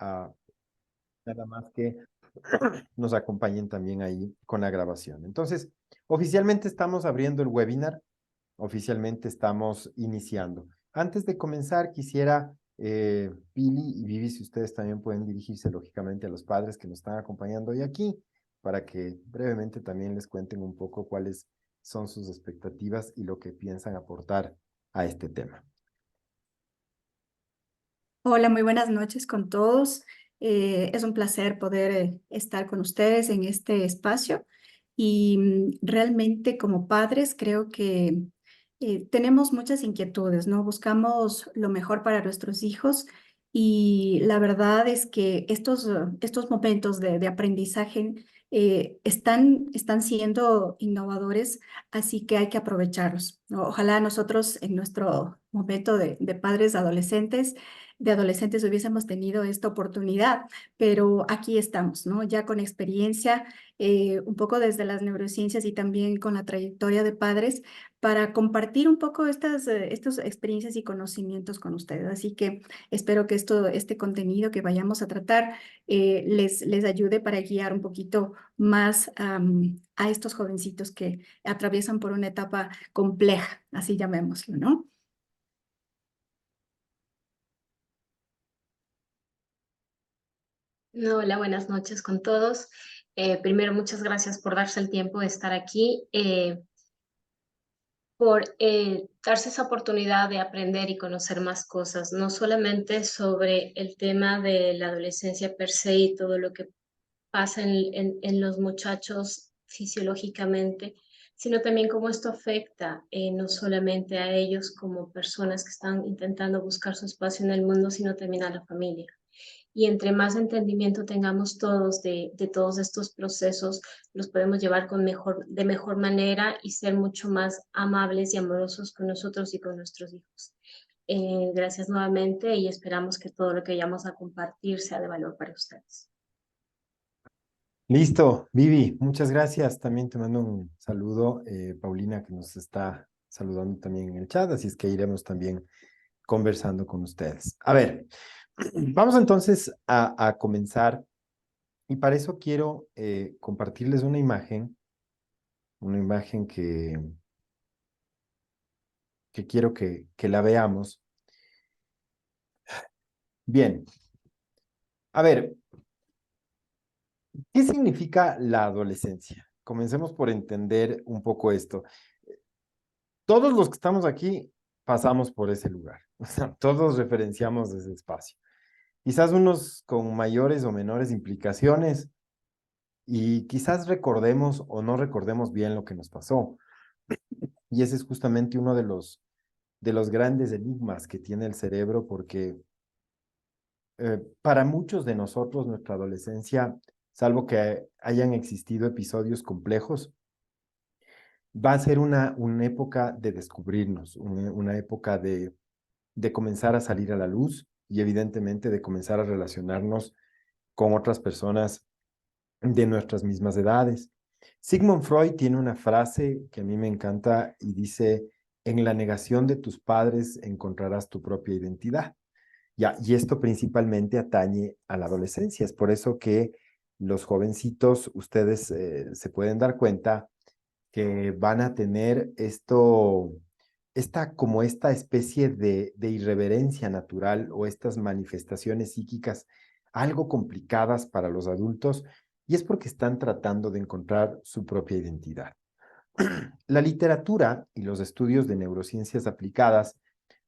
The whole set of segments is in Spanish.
nada más que nos acompañen también ahí con la grabación. Entonces, oficialmente estamos abriendo el webinar, oficialmente estamos iniciando. Antes de comenzar, quisiera, Pili y Vivi, si ustedes también pueden dirigirse lógicamente a los padres que nos están acompañando hoy aquí, para que brevemente también les cuenten un poco cuáles son sus expectativas y lo que piensan aportar a este tema. Hola, muy buenas noches con todos. Es un placer poder estar con ustedes en este espacio y realmente como padres creo que tenemos muchas inquietudes, ¿no? Buscamos lo mejor para nuestros hijos y la verdad es que estos momentos de aprendizaje están siendo innovadores, así que hay que aprovecharlos, ¿no? Ojalá nosotros en nuestro momento de padres adolescentes hubiésemos tenido esta oportunidad, pero aquí estamos, ¿no? Ya con experiencia, un poco desde las neurociencias y también con la trayectoria de padres, para compartir un poco estas experiencias y conocimientos con ustedes. Así que espero que este contenido que vayamos a tratar les ayude para guiar un poquito más a estos jovencitos que atraviesan por una etapa compleja, así llamémoslo, ¿no? No, hola, buenas noches con todos. Primero, muchas gracias por darse el tiempo de estar aquí, por darse esa oportunidad de aprender y conocer más cosas, no solamente sobre el tema de la adolescencia per se y todo lo que pasa en los muchachos fisiológicamente, sino también cómo esto afecta no solamente a ellos como personas que están intentando buscar su espacio en el mundo, sino también a la familia. Y entre más entendimiento tengamos todos de todos estos procesos, los podemos llevar de mejor manera y ser mucho más amables y amorosos con nosotros y con nuestros hijos. Gracias nuevamente y esperamos que todo lo que vayamos a compartir sea de valor para ustedes. Listo, Vivi, muchas gracias. También te mando un saludo, Paulina, que nos está saludando también en el chat, así es que iremos también conversando con ustedes. A ver, vamos entonces a comenzar y para eso quiero compartirles una imagen que quiero que la veamos. Bien, a ver, ¿qué significa la adolescencia? Comencemos por entender un poco esto. Todos los que estamos aquí pasamos por ese lugar, o sea, todos referenciamos ese espacio. Quizás unos con mayores o menores implicaciones y quizás recordemos o no recordemos bien lo que nos pasó. Y ese es justamente uno de los grandes enigmas que tiene el cerebro porque para muchos de nosotros nuestra adolescencia, salvo que hayan existido episodios complejos, va a ser una época de descubrirnos, una época de comenzar a salir a la luz y evidentemente de comenzar a relacionarnos con otras personas de nuestras mismas edades. Sigmund Freud tiene una frase que a mí me encanta y dice, en la negación de tus padres encontrarás tu propia identidad. Ya, y esto principalmente atañe a la adolescencia. Es por eso que los jovencitos, ustedes se pueden dar cuenta que van a tener esta especie de irreverencia natural o estas manifestaciones psíquicas algo complicadas para los adultos y es porque están tratando de encontrar su propia identidad. La literatura y los estudios de neurociencias aplicadas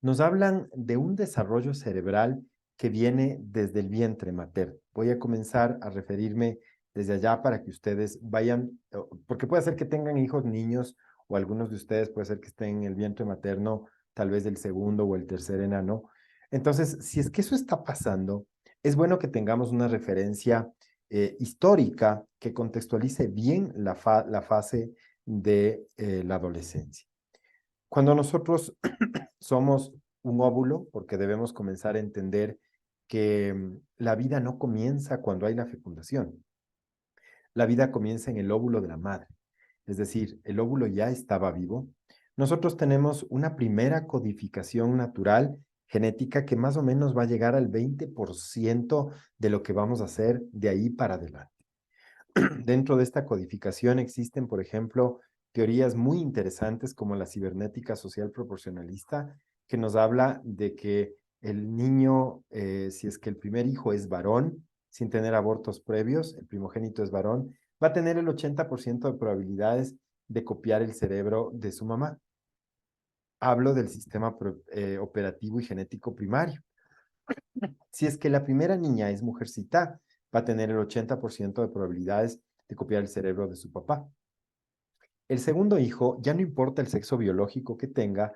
nos hablan de un desarrollo cerebral que viene desde el vientre materno. Voy a comenzar a referirme desde allá para que ustedes vayan, porque puede ser que tengan hijos niños o algunos de ustedes puede ser que estén en el vientre materno, tal vez del segundo o el tercer enano. Entonces, si es que eso está pasando, es bueno que tengamos una referencia histórica que contextualice bien la fase de la adolescencia. Cuando nosotros somos un óvulo, porque debemos comenzar a entender que la vida no comienza cuando hay la fecundación. La vida comienza en el óvulo de la madre. Es decir, el óvulo ya estaba vivo. Nosotros tenemos una primera codificación natural genética que más o menos va a llegar al 20% de lo que vamos a hacer de ahí para adelante. Dentro de esta codificación existen, por ejemplo, teorías muy interesantes como la cibernética social proporcionalista, que nos habla de que el niño, si es que el primer hijo es varón, sin tener abortos previos, el primogénito es varón, va a tener el 80% de probabilidades de copiar el cerebro de su mamá. Hablo del sistema operativo y genético primario. Si es que la primera niña es mujercita, va a tener el 80% de probabilidades de copiar el cerebro de su papá. El segundo hijo, ya no importa el sexo biológico que tenga,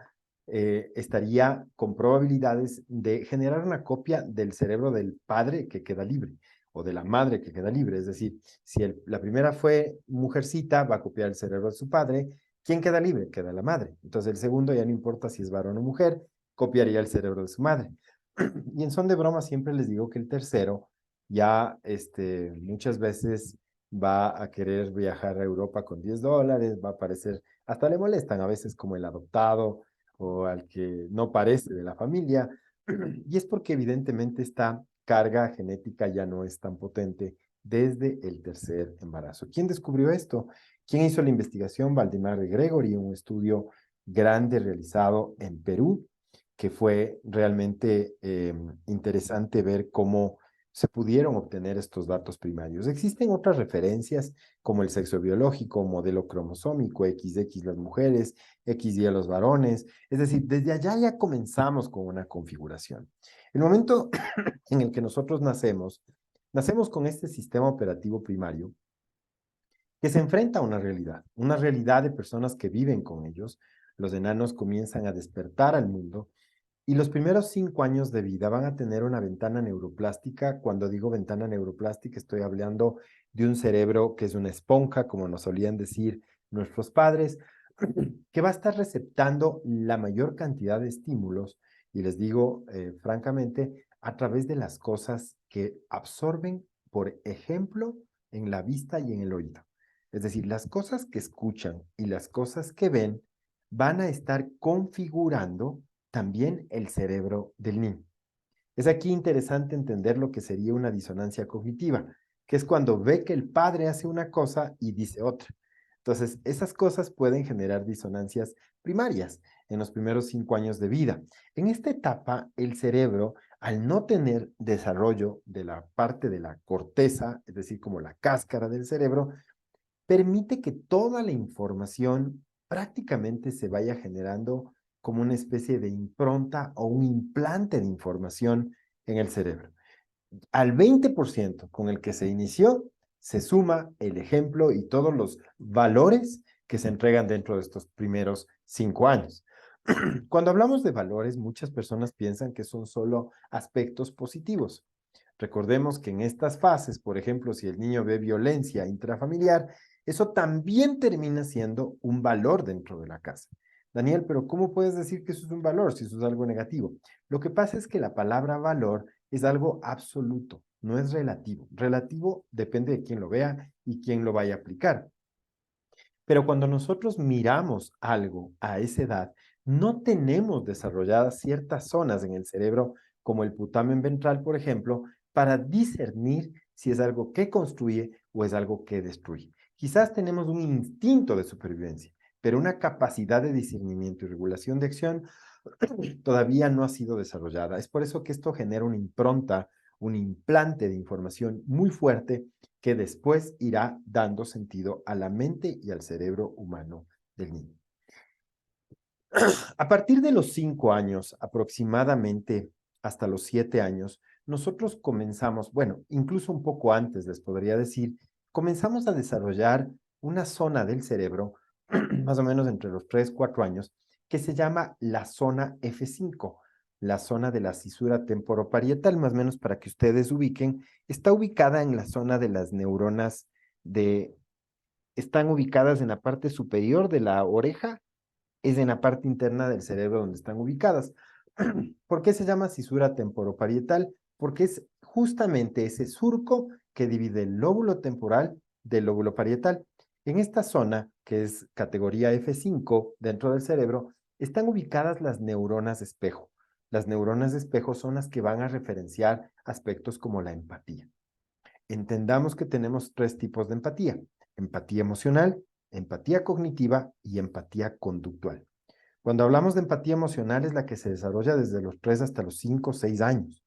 estaría con probabilidades de generar una copia del cerebro del padre que queda libre o de la madre que queda libre. Es decir, si la primera fue mujercita, va a copiar el cerebro de su padre. ¿Quién queda libre? Queda la madre. Entonces el segundo, ya no importa si es varón o mujer, copiaría el cerebro de su madre. Y en son de broma siempre les digo que el tercero ya muchas veces va a querer viajar a Europa con $10, va a parecer, hasta le molestan a veces como el adoptado o al que no parece de la familia, y es porque evidentemente esta carga genética ya no es tan potente desde el tercer embarazo. ¿Quién descubrió esto? ¿Quién hizo la investigación? Valdemar de Gregory, un estudio grande realizado en Perú, que fue realmente interesante ver cómo se pudieron obtener estos datos primarios. Existen otras referencias como el sexo biológico, modelo cromosómico, XX las mujeres, XY los varones. Es decir, desde allá ya comenzamos con una configuración. El momento en el que nosotros nacemos con este sistema operativo primario que se enfrenta a una realidad de personas que viven con ellos. Los enanos comienzan a despertar al mundo y los primeros 5 años de vida van a tener una ventana neuroplástica. Cuando digo ventana neuroplástica, estoy hablando de un cerebro que es una esponja, como nos solían decir nuestros padres, que va a estar receptando la mayor cantidad de estímulos, y les digo francamente, a través de las cosas que absorben, por ejemplo, en la vista y en el oído. Es decir, las cosas que escuchan y las cosas que ven van a estar configurando también el cerebro del niño. Es aquí interesante entender lo que sería una disonancia cognitiva, que es cuando ve que el padre hace una cosa y dice otra. Entonces, esas cosas pueden generar disonancias primarias en los primeros 5 años de vida. En esta etapa, el cerebro, al no tener desarrollo de la parte de la corteza, es decir, como la cáscara del cerebro, permite que toda la información prácticamente se vaya generando como una especie de impronta o un implante de información en el cerebro. Al 20% con el que se inició, se suma el ejemplo y todos los valores que se entregan dentro de estos primeros 5 años. Cuando hablamos de valores, muchas personas piensan que son solo aspectos positivos. Recordemos que en estas fases, por ejemplo, si el niño ve violencia intrafamiliar, eso también termina siendo un valor dentro de la casa. Daniel, pero ¿cómo puedes decir que eso es un valor si eso es algo negativo? Lo que pasa es que la palabra valor es algo absoluto, no es relativo. Relativo depende de quién lo vea y quién lo vaya a aplicar. Pero cuando nosotros miramos algo a esa edad, no tenemos desarrolladas ciertas zonas en el cerebro, como el putamen ventral, por ejemplo, para discernir si es algo que construye o es algo que destruye. Quizás tenemos un instinto de supervivencia, pero una capacidad de discernimiento y regulación de acción todavía no ha sido desarrollada. Es por eso que esto genera una impronta, un implante de información muy fuerte que después irá dando sentido a la mente y al cerebro humano del niño. A partir de los 5 años, aproximadamente hasta los 7 años, nosotros comenzamos, bueno, incluso un poco antes les podría decir, comenzamos a desarrollar una zona del cerebro, más o menos entre los 3, 4 años, que se llama la zona F5, la zona de la cisura temporoparietal, más o menos para que ustedes ubiquen, está ubicada en la zona de las neuronas están ubicadas en la parte superior de la oreja, es en la parte interna del cerebro donde están ubicadas. ¿Por qué se llama cisura temporoparietal? Porque es justamente ese surco que divide el lóbulo temporal del lóbulo parietal. En esta zona, que es categoría F5 dentro del cerebro, están ubicadas las neuronas espejo. las neuronas de espejo son las que van a referenciar aspectos como la empatía. Entendamos que tenemos 3 tipos de empatía: empatía emocional, empatía cognitiva y empatía conductual. Cuando hablamos de empatía emocional es la que se desarrolla desde los 3 hasta los 5 o 6 años.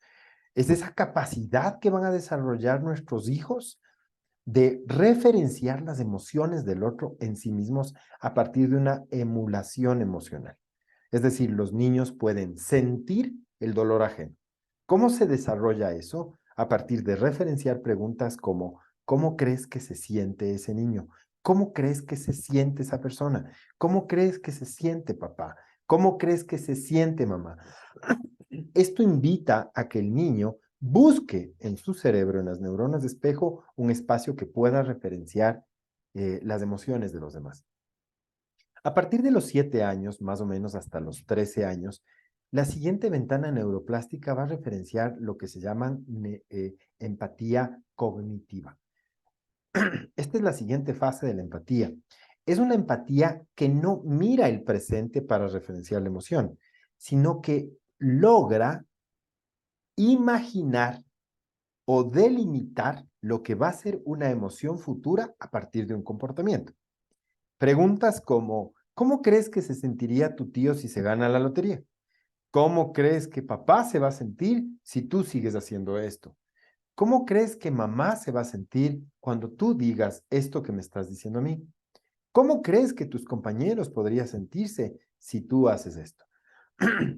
Es esa capacidad que van a desarrollar nuestros hijos de referenciar las emociones del otro en sí mismos a partir de una emulación emocional. Es decir, los niños pueden sentir el dolor ajeno. ¿Cómo se desarrolla eso? A partir de referenciar preguntas como: ¿cómo crees que se siente ese niño? ¿Cómo crees que se siente esa persona? ¿Cómo crees que se siente papá? ¿Cómo crees que se siente mamá? Esto invita a que el niño busque en su cerebro, en las neuronas de espejo, un espacio que pueda referenciar las emociones de los demás. A partir de los 7 años, más o menos hasta los 13 años, la siguiente ventana neuroplástica va a referenciar lo que se llaman empatía cognitiva. Esta es la siguiente fase de la empatía. Es una empatía que no mira el presente para referenciar la emoción, sino que logra imaginar o delimitar lo que va a ser una emoción futura a partir de un comportamiento. Preguntas como: ¿cómo crees que se sentiría tu tío si se gana la lotería? ¿Cómo crees que papá se va a sentir si tú sigues haciendo esto? ¿Cómo crees que mamá se va a sentir cuando tú digas esto que me estás diciendo a mí? ¿Cómo crees que tus compañeros podrían sentirse si tú haces esto?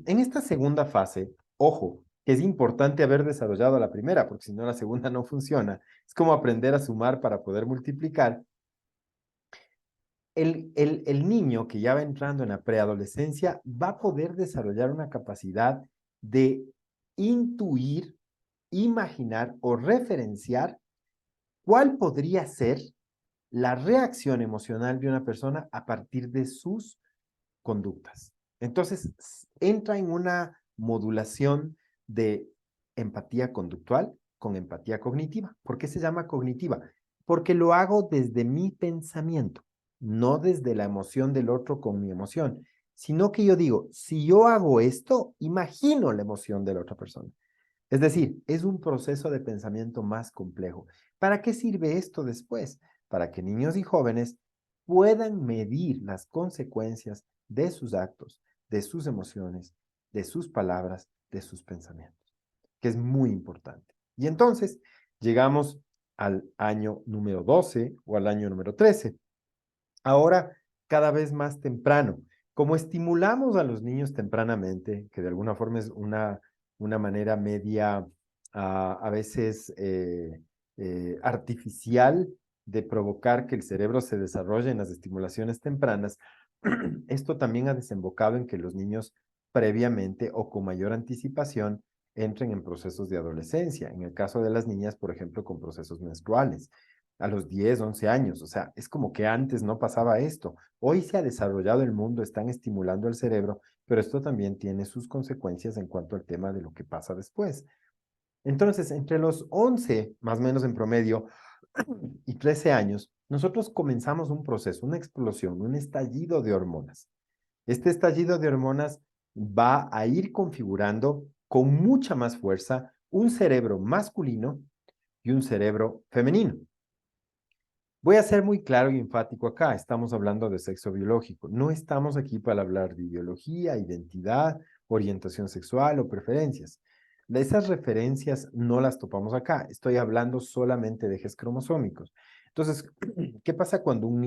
En esta segunda fase, ojo, que es importante haber desarrollado la primera, porque si no la segunda no funciona. Es como aprender a sumar para poder multiplicar. El niño que ya va entrando en la preadolescencia va a poder desarrollar una capacidad de intuir, imaginar o referenciar cuál podría ser la reacción emocional de una persona a partir de sus conductas. Entonces, entra en una modulación de empatía conductual con empatía cognitiva. ¿Por qué se llama cognitiva? Porque lo hago desde mi pensamiento, no desde la emoción del otro con mi emoción, sino que yo digo: si yo hago esto, imagino la emoción de la otra persona. Es decir, es un proceso de pensamiento más complejo. ¿Para qué sirve esto después? Para que niños y jóvenes puedan medir las consecuencias de sus actos, de sus emociones, de sus palabras, de sus pensamientos, que es muy importante. Y entonces llegamos al año número 12 o al año número 13. Ahora, cada vez más temprano. Como estimulamos a los niños tempranamente, que de alguna forma es una manera media, a veces artificial, de provocar que el cerebro se desarrolle en las estimulaciones tempranas, esto también ha desembocado en que los niños previamente o con mayor anticipación entren en procesos de adolescencia. En el caso de las niñas, por ejemplo, con procesos menstruales a los 10, 11 años. O sea, es como que antes no pasaba esto. Hoy se ha desarrollado el mundo, están estimulando el cerebro, pero esto también tiene sus consecuencias en cuanto al tema de lo que pasa después. Entonces, entre los 11, más o menos en promedio, y 13 años, nosotros comenzamos un proceso, una explosión, un estallido de hormonas. Este estallido de hormonas va a ir configurando con mucha más fuerza un cerebro masculino y un cerebro femenino. Voy a ser muy claro y enfático acá. Estamos hablando de sexo biológico. No estamos aquí para hablar de ideología, identidad, orientación sexual o preferencias. Esas referencias no las topamos acá. Estoy hablando solamente de ejes cromosómicos. Entonces, ¿qué pasa cuando un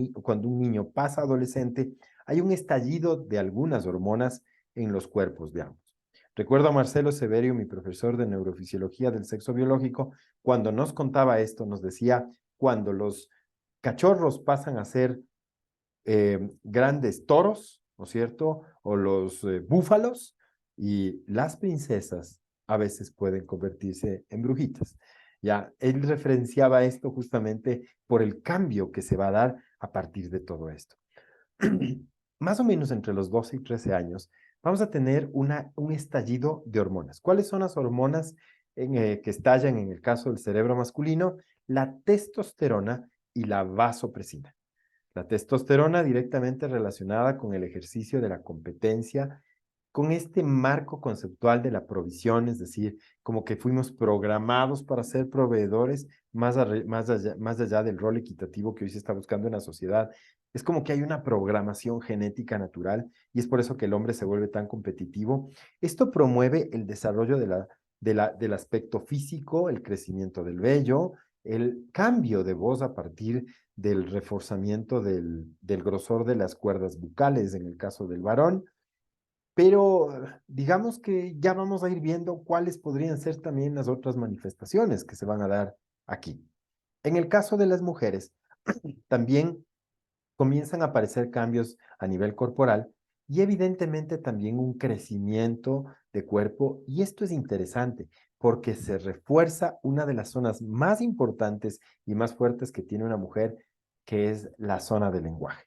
niño pasa adolescente? Hay un estallido de algunas hormonas en los cuerpos de ambos. Recuerdo a Marcelo Severio, mi profesor de neurofisiología del sexo biológico, cuando nos contaba esto, nos decía: cuando los cachorros pasan a ser grandes toros, ¿no es cierto? O los búfalos, y las princesas a veces pueden convertirse en brujitas. Ya, él referenciaba esto justamente por el cambio que se va a dar a partir de todo esto. Más o menos entre los 12 y 13 años, vamos a tener un estallido de hormonas. ¿Cuáles son las hormonas que estallan en el caso del cerebro masculino? La testosterona y la vasopresina. La testosterona directamente relacionada con el ejercicio de la competencia con este marco conceptual de la provisión, es decir, como que fuimos programados para ser proveedores más allá del rol equitativo que hoy se está buscando en la sociedad. Es como que hay una programación genética natural y es por eso que el hombre se vuelve tan competitivo. Esto promueve el desarrollo del aspecto físico, el crecimiento del vello, el cambio de voz a partir del reforzamiento del grosor de las cuerdas bucales en el caso del varón, pero digamos que ya vamos a ir viendo cuáles podrían ser también las otras manifestaciones que se van a dar aquí. En el caso de las mujeres, también comienzan a aparecer cambios a nivel corporal y evidentemente también un crecimiento de cuerpo. Y esto es interesante porque se refuerza una de las zonas más importantes y más fuertes que tiene una mujer, que es la zona del lenguaje.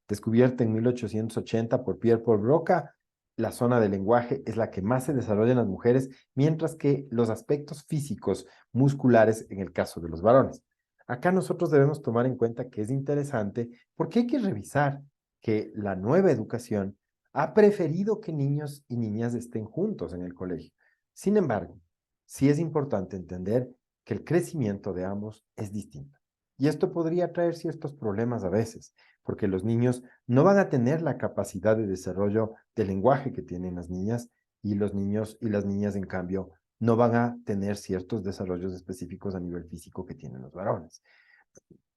Descubierta en 1880 por Pierre Paul Broca, la zona del lenguaje es la que más se desarrolla en las mujeres, mientras que los aspectos físicos, musculares, en el caso de los varones. Acá nosotros debemos tomar en cuenta que es interesante porque hay que revisar que la nueva educación ha preferido que niños y niñas estén juntos en el colegio. Sin embargo, sí es importante entender que el crecimiento de ambos es distinto. Y esto podría traer ciertos problemas a veces, porque los niños no van a tener la capacidad de desarrollo del lenguaje que tienen las niñas y los niños y las niñas, en cambio, no van a tener ciertos desarrollos específicos a nivel físico que tienen los varones.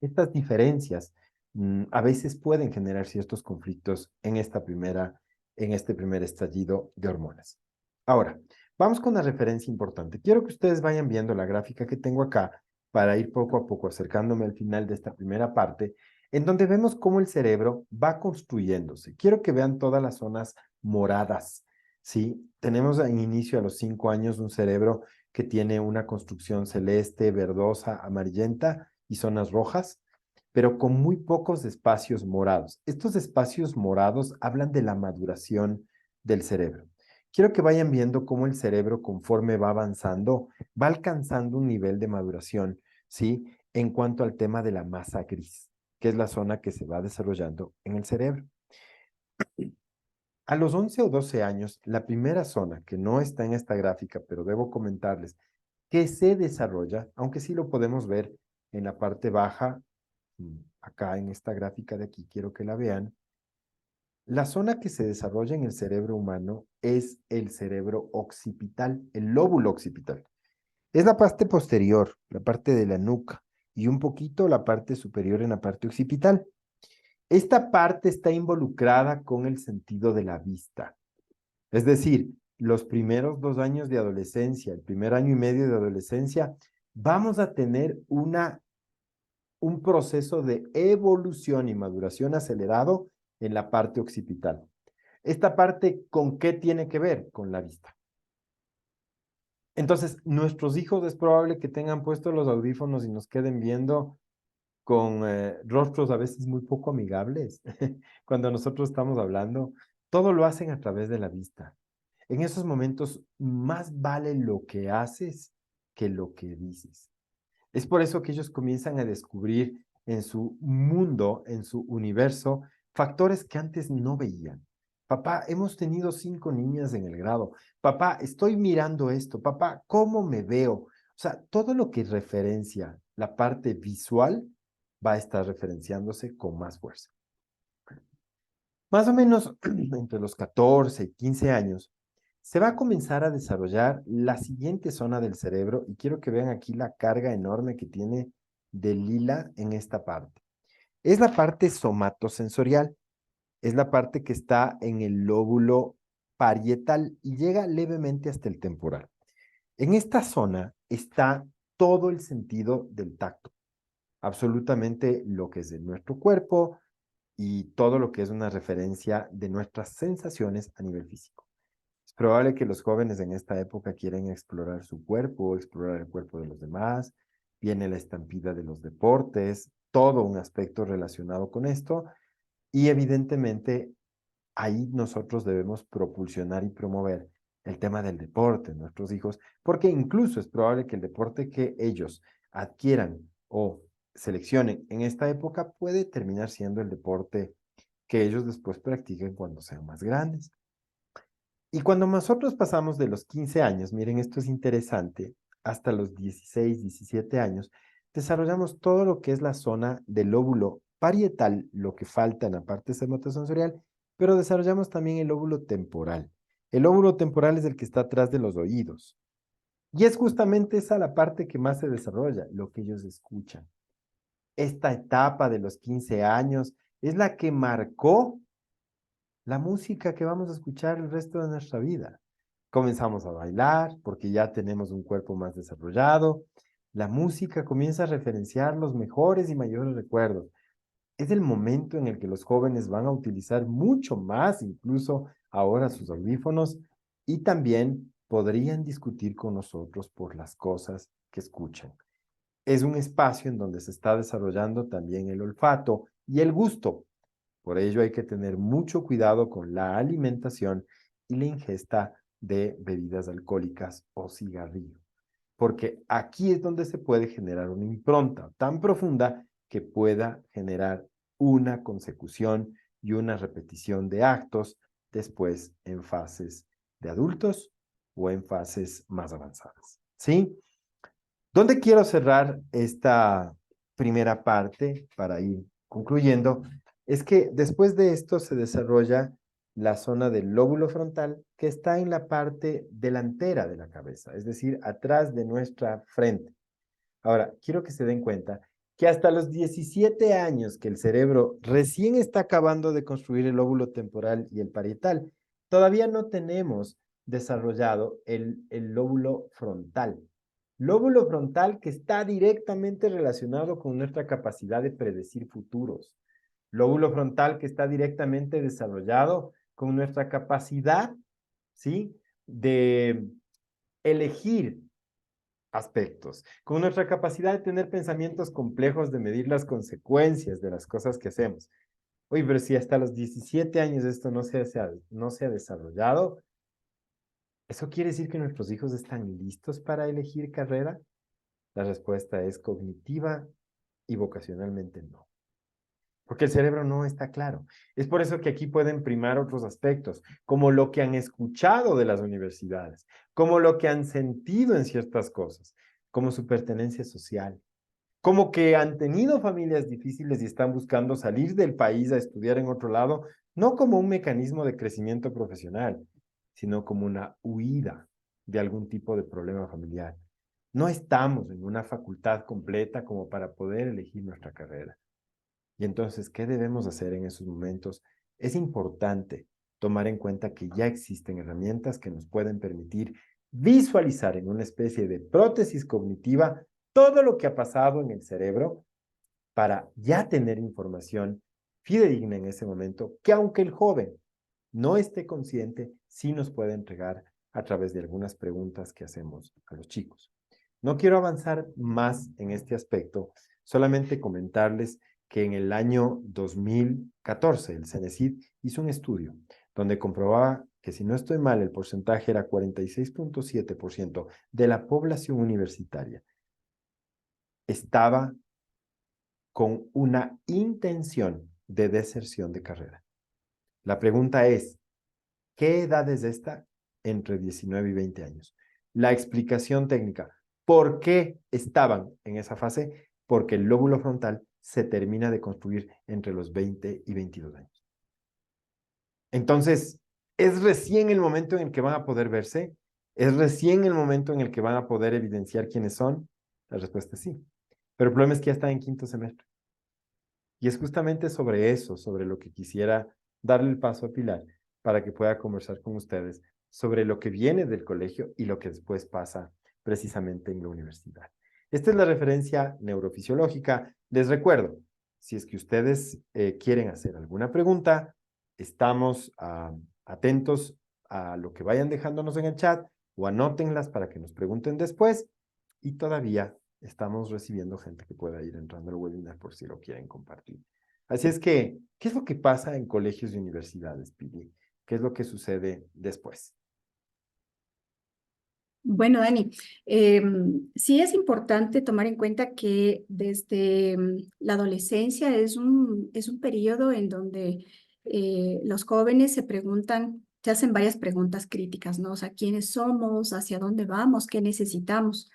Estas diferencias a veces pueden generar ciertos conflictos en este primer estallido de hormonas. Ahora, vamos con una referencia importante. Quiero que ustedes vayan viendo la gráfica que tengo acá para ir poco a poco acercándome al final de esta primera parte, en donde vemos cómo el cerebro va construyéndose. Quiero que vean todas las zonas moradas, ¿sí? Tenemos en inicio a los 5 años un cerebro que tiene una construcción celeste, verdosa, amarillenta y zonas rojas, pero con muy pocos espacios morados. Estos espacios morados hablan de la maduración del cerebro. Quiero que vayan viendo cómo el cerebro, conforme va avanzando, va alcanzando un nivel de maduración, ¿sí? En cuanto al tema de la masa gris, que es la zona que se va desarrollando en el cerebro. A los 11 o 12 años, la primera zona, que no está en esta gráfica, pero debo comentarles, que se desarrolla, aunque sí lo podemos ver en la parte baja, acá en esta gráfica de aquí, quiero que la vean. La zona que se desarrolla en el cerebro humano es el cerebro occipital, el lóbulo occipital. Es la parte posterior, la parte de la nuca, y un poquito la parte superior en la parte occipital. Esta parte está involucrada con el sentido de la vista. Es decir, los primeros 2 años de adolescencia, el primer año y medio de adolescencia, vamos a tener un proceso de evolución y maduración acelerado en la parte occipital. ¿Esta parte con qué tiene que ver? Con la vista. Entonces, nuestros hijos es probable que tengan puestos los audífonos y nos queden viendo con rostros a veces muy poco amigables. Cuando nosotros estamos hablando, todo lo hacen a través de la vista. En esos momentos, más vale lo que haces que lo que dices. Es por eso que ellos comienzan a descubrir en su mundo, en su universo, factores que antes no veían. Papá, hemos tenido 5 niñas en el grado. Papá, estoy mirando esto. Papá, ¿cómo me veo? O sea, todo lo que referencia la parte visual va a estar referenciándose con más fuerza. Más o menos entre los 14 y 15 años, se va a comenzar a desarrollar la siguiente zona del cerebro y quiero que vean aquí la carga enorme que tiene de lila en esta parte. Es la parte somatosensorial, es la parte que está en el lóbulo parietal y llega levemente hasta el temporal. En esta zona está todo el sentido del tacto, absolutamente lo que es de nuestro cuerpo y todo lo que es una referencia de nuestras sensaciones a nivel físico. Es probable que los jóvenes en esta época quieren explorar su cuerpo, explorar el cuerpo de los demás. Viene la estampida de los deportes, todo un aspecto relacionado con esto. Y evidentemente ahí nosotros debemos propulsionar y promover el tema del deporte en nuestros hijos, porque incluso es probable que el deporte que ellos adquieran o seleccionen en esta época puede terminar siendo el deporte que ellos después practiquen cuando sean más grandes. Y cuando nosotros pasamos de los 15 años, miren, esto es interesante, hasta los 16, 17 años, desarrollamos todo lo que es la zona del lóbulo parietal, lo que falta en la parte somatosensorial, pero desarrollamos también el lóbulo temporal. El lóbulo temporal es el que está atrás de los oídos. Y es justamente esa la parte que más se desarrolla, lo que ellos escuchan. Esta etapa de los 15 años es la que marcó la música que vamos a escuchar el resto de nuestra vida. Comenzamos a bailar porque ya tenemos un cuerpo más desarrollado. La música comienza a referenciar los mejores y mayores recuerdos. Es el momento en el que los jóvenes van a utilizar mucho más, incluso ahora, sus audífonos, y también podrían discutir con nosotros por las cosas que escuchan. Es un espacio en donde se está desarrollando también el olfato y el gusto. Por ello hay que tener mucho cuidado con la alimentación y la ingesta de bebidas alcohólicas o cigarrillo, porque aquí es donde se puede generar una impronta tan profunda que pueda generar una consecución y una repetición de actos después en fases de adultos o en fases más avanzadas. ¿Sí? ¿Dónde quiero cerrar esta primera parte para ir concluyendo? Es que después de esto se desarrolla la zona del lóbulo frontal que está en la parte delantera de la cabeza, es decir, atrás de nuestra frente. Ahora, quiero que se den cuenta que hasta los 17 años que el cerebro recién está acabando de construir el lóbulo temporal y el parietal, todavía no tenemos desarrollado el lóbulo frontal. Lóbulo frontal que está directamente relacionado con nuestra capacidad de predecir futuros. Lóbulo frontal que está directamente desarrollado con nuestra capacidad, ¿sí?, de elegir aspectos, con nuestra capacidad de tener pensamientos complejos, de medir las consecuencias de las cosas que hacemos. Oye, pero si hasta los 17 años esto no se ha desarrollado, ¿eso quiere decir que nuestros hijos están listos para elegir carrera? La respuesta es cognitiva y vocacionalmente no. Porque el cerebro no está claro. Es por eso que aquí pueden primar otros aspectos, como lo que han escuchado de las universidades, como lo que han sentido en ciertas cosas, como su pertenencia social, como que han tenido familias difíciles y están buscando salir del país a estudiar en otro lado, no como un mecanismo de crecimiento profesional, sino como una huida de algún tipo de problema familiar. No estamos en una facultad completa como para poder elegir nuestra carrera. Y entonces, ¿qué debemos hacer en esos momentos? Es importante tomar en cuenta que ya existen herramientas que nos pueden permitir visualizar en una especie de prótesis cognitiva todo lo que ha pasado en el cerebro para ya tener información fidedigna en ese momento, que aunque el joven no esté consciente, sí nos puede entregar a través de algunas preguntas que hacemos a los chicos. No quiero avanzar más en este aspecto, solamente comentarles que en el año 2014 el CENESID hizo un estudio donde comprobaba que, si no estoy mal, el porcentaje era 46.7% de la población universitaria estaba con una intención de deserción de carrera. La pregunta es, ¿qué edad es esta? Entre 19 y 20 años. La explicación técnica, ¿por qué estaban en esa fase? Porque el lóbulo frontal se termina de construir entre los 20 y 22 años. Entonces, ¿es recién el momento en el que van a poder verse? ¿Es recién el momento en el que van a poder evidenciar quiénes son? La respuesta es sí. Pero el problema es que ya están en quinto semestre. Y es justamente sobre eso, sobre lo que quisiera darle el paso a Pilar para que pueda conversar con ustedes sobre lo que viene del colegio y lo que después pasa precisamente en la universidad. Esta es la referencia neurofisiológica. Les recuerdo, si es que ustedes quieren hacer alguna pregunta, estamos atentos a lo que vayan dejándonos en el chat o anótenlas para que nos pregunten después, y todavía estamos recibiendo gente que pueda ir entrando al webinar por si lo quieren compartir. Así es que, ¿qué es lo que pasa en colegios y universidades, Pili? ¿Qué es lo que sucede después? Bueno, Dani, sí es importante tomar en cuenta que desde la adolescencia es un periodo en donde los jóvenes se preguntan te hacen varias preguntas críticas, ¿no? O sea, ¿quiénes somos? ¿Hacia dónde vamos? ¿Qué necesitamos?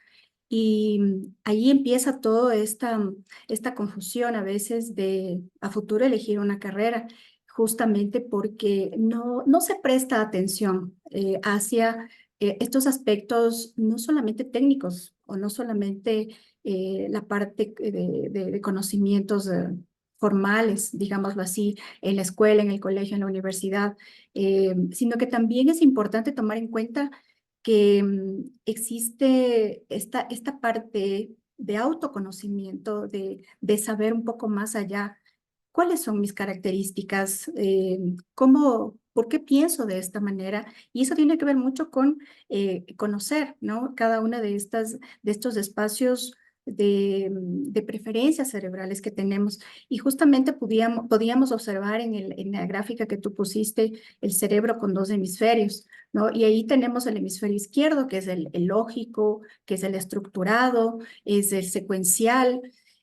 Y ahí empieza toda esta confusión a veces de a futuro elegir una carrera, justamente porque no se presta atención hacia estos aspectos no solamente técnicos o no solamente la parte de conocimientos formales, digámoslo así, en la escuela, en el colegio, en la universidad, sino que también es importante tomar en cuenta que existe esta parte de autoconocimiento, de saber un poco más allá cuáles son mis características, por qué pienso de esta manera. Y eso tiene que ver mucho con conocer, ¿no? Cada una de estos espacios de preferencias cerebrales que tenemos. Y justamente podíamos observar en la gráfica que tú pusiste el cerebro con dos hemisferios, ¿no? Y ahí tenemos el hemisferio izquierdo, que es el lógico, que es el estructurado, es el secuencial,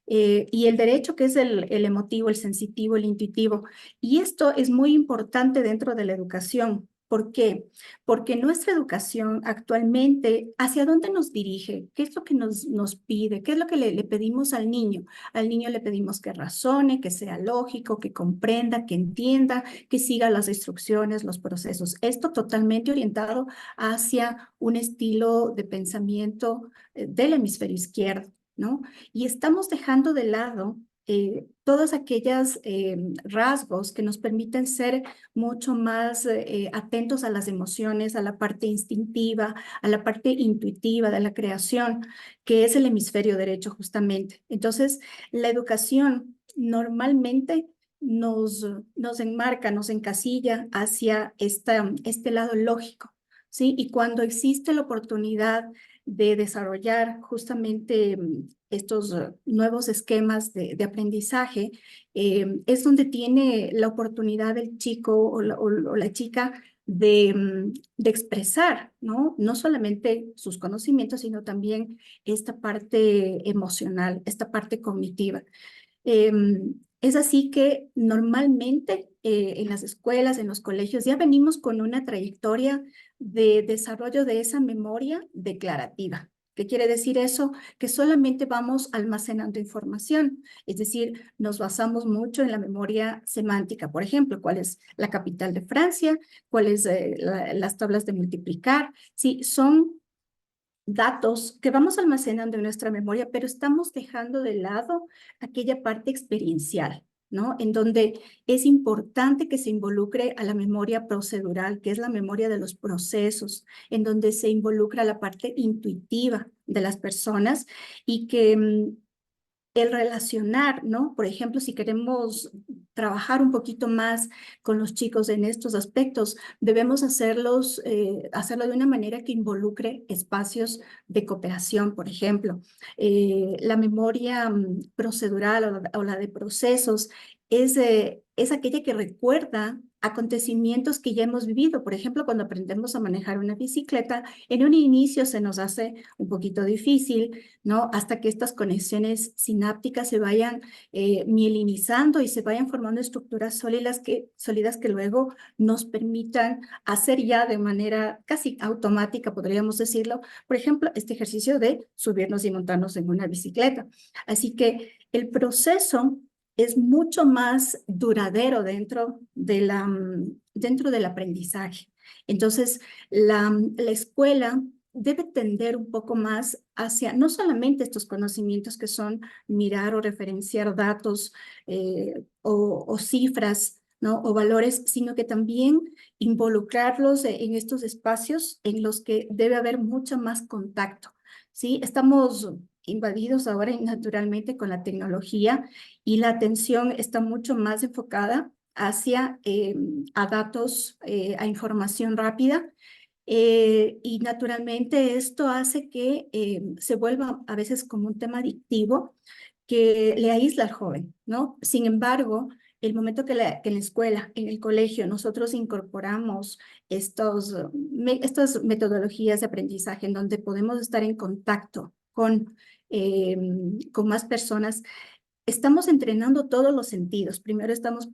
y el derecho, que es el emotivo, el sensitivo, el intuitivo. Y esto es muy importante dentro de la educación. ¿Por qué? Porque nuestra educación actualmente, ¿hacia dónde nos dirige? ¿Qué es lo que nos pide? ¿Qué es lo que le pedimos al niño? Al niño le pedimos que razone, que sea lógico, que comprenda, que entienda, que siga las instrucciones, los procesos. Esto totalmente orientado hacia un estilo de pensamiento del hemisferio izquierdo, ¿no? Y estamos dejando de lado todos aquellos rasgos que nos permiten ser mucho más atentos a las emociones, a la parte instintiva, a la parte intuitiva de la creación, que es el hemisferio derecho justamente. Entonces, la educación normalmente nos enmarca, nos encasilla hacia este lado lógico, ¿sí? Y cuando existe la oportunidad de desarrollar justamente estos nuevos esquemas de aprendizaje, es donde tiene la oportunidad el chico o la chica de expresar, ¿no? No solamente sus conocimientos, sino también esta parte emocional, esta parte cognitiva. Es así que normalmente en las escuelas, en los colegios, ya venimos con una trayectoria de desarrollo de esa memoria declarativa. ¿Qué quiere decir eso? Que solamente vamos almacenando información, es decir, nos basamos mucho en la memoria semántica, por ejemplo, cuál es la capital de Francia, cuáles las tablas de multiplicar, sí, son datos que vamos almacenando en nuestra memoria, pero estamos dejando de lado aquella parte experiencial, ¿no? En donde es importante que se involucre a la memoria procedural, que es la memoria de los procesos, en donde se involucra la parte intuitiva de las personas y que el relacionar, ¿no? Por ejemplo, si queremos trabajar un poquito más con los chicos en estos aspectos, debemos hacerlo de una manera que involucre espacios de cooperación, por ejemplo. La memoria procedural o la de procesos es aquella que recuerda acontecimientos que ya hemos vivido. Por ejemplo, cuando aprendemos a manejar una bicicleta, en un inicio se nos hace un poquito difícil, ¿no? Hasta que estas conexiones sinápticas se vayan mielinizando y se vayan formando estructuras sólidas que luego nos permitan hacer ya de manera casi automática, podríamos decirlo, por ejemplo, este ejercicio de subirnos y montarnos en una bicicleta. Así que el proceso es mucho más duradero dentro del aprendizaje. Entonces, la escuela debe tender un poco más hacia no solamente estos conocimientos que son mirar o referenciar datos o cifras, ¿no? O valores, sino que también involucrarlos en estos espacios en los que debe haber mucho más contacto, ¿sí? Estamos invadidos ahora naturalmente con la tecnología y la atención está mucho más enfocada hacia a datos, a información rápida, y naturalmente esto hace que se vuelva a veces como un tema adictivo que le aísla al joven, ¿no? Sin embargo, el momento que en la escuela, en el colegio, nosotros incorporamos estas metodologías de aprendizaje en donde podemos estar en contacto con más personas, estamos entrenando todos los sentidos. Primero estamos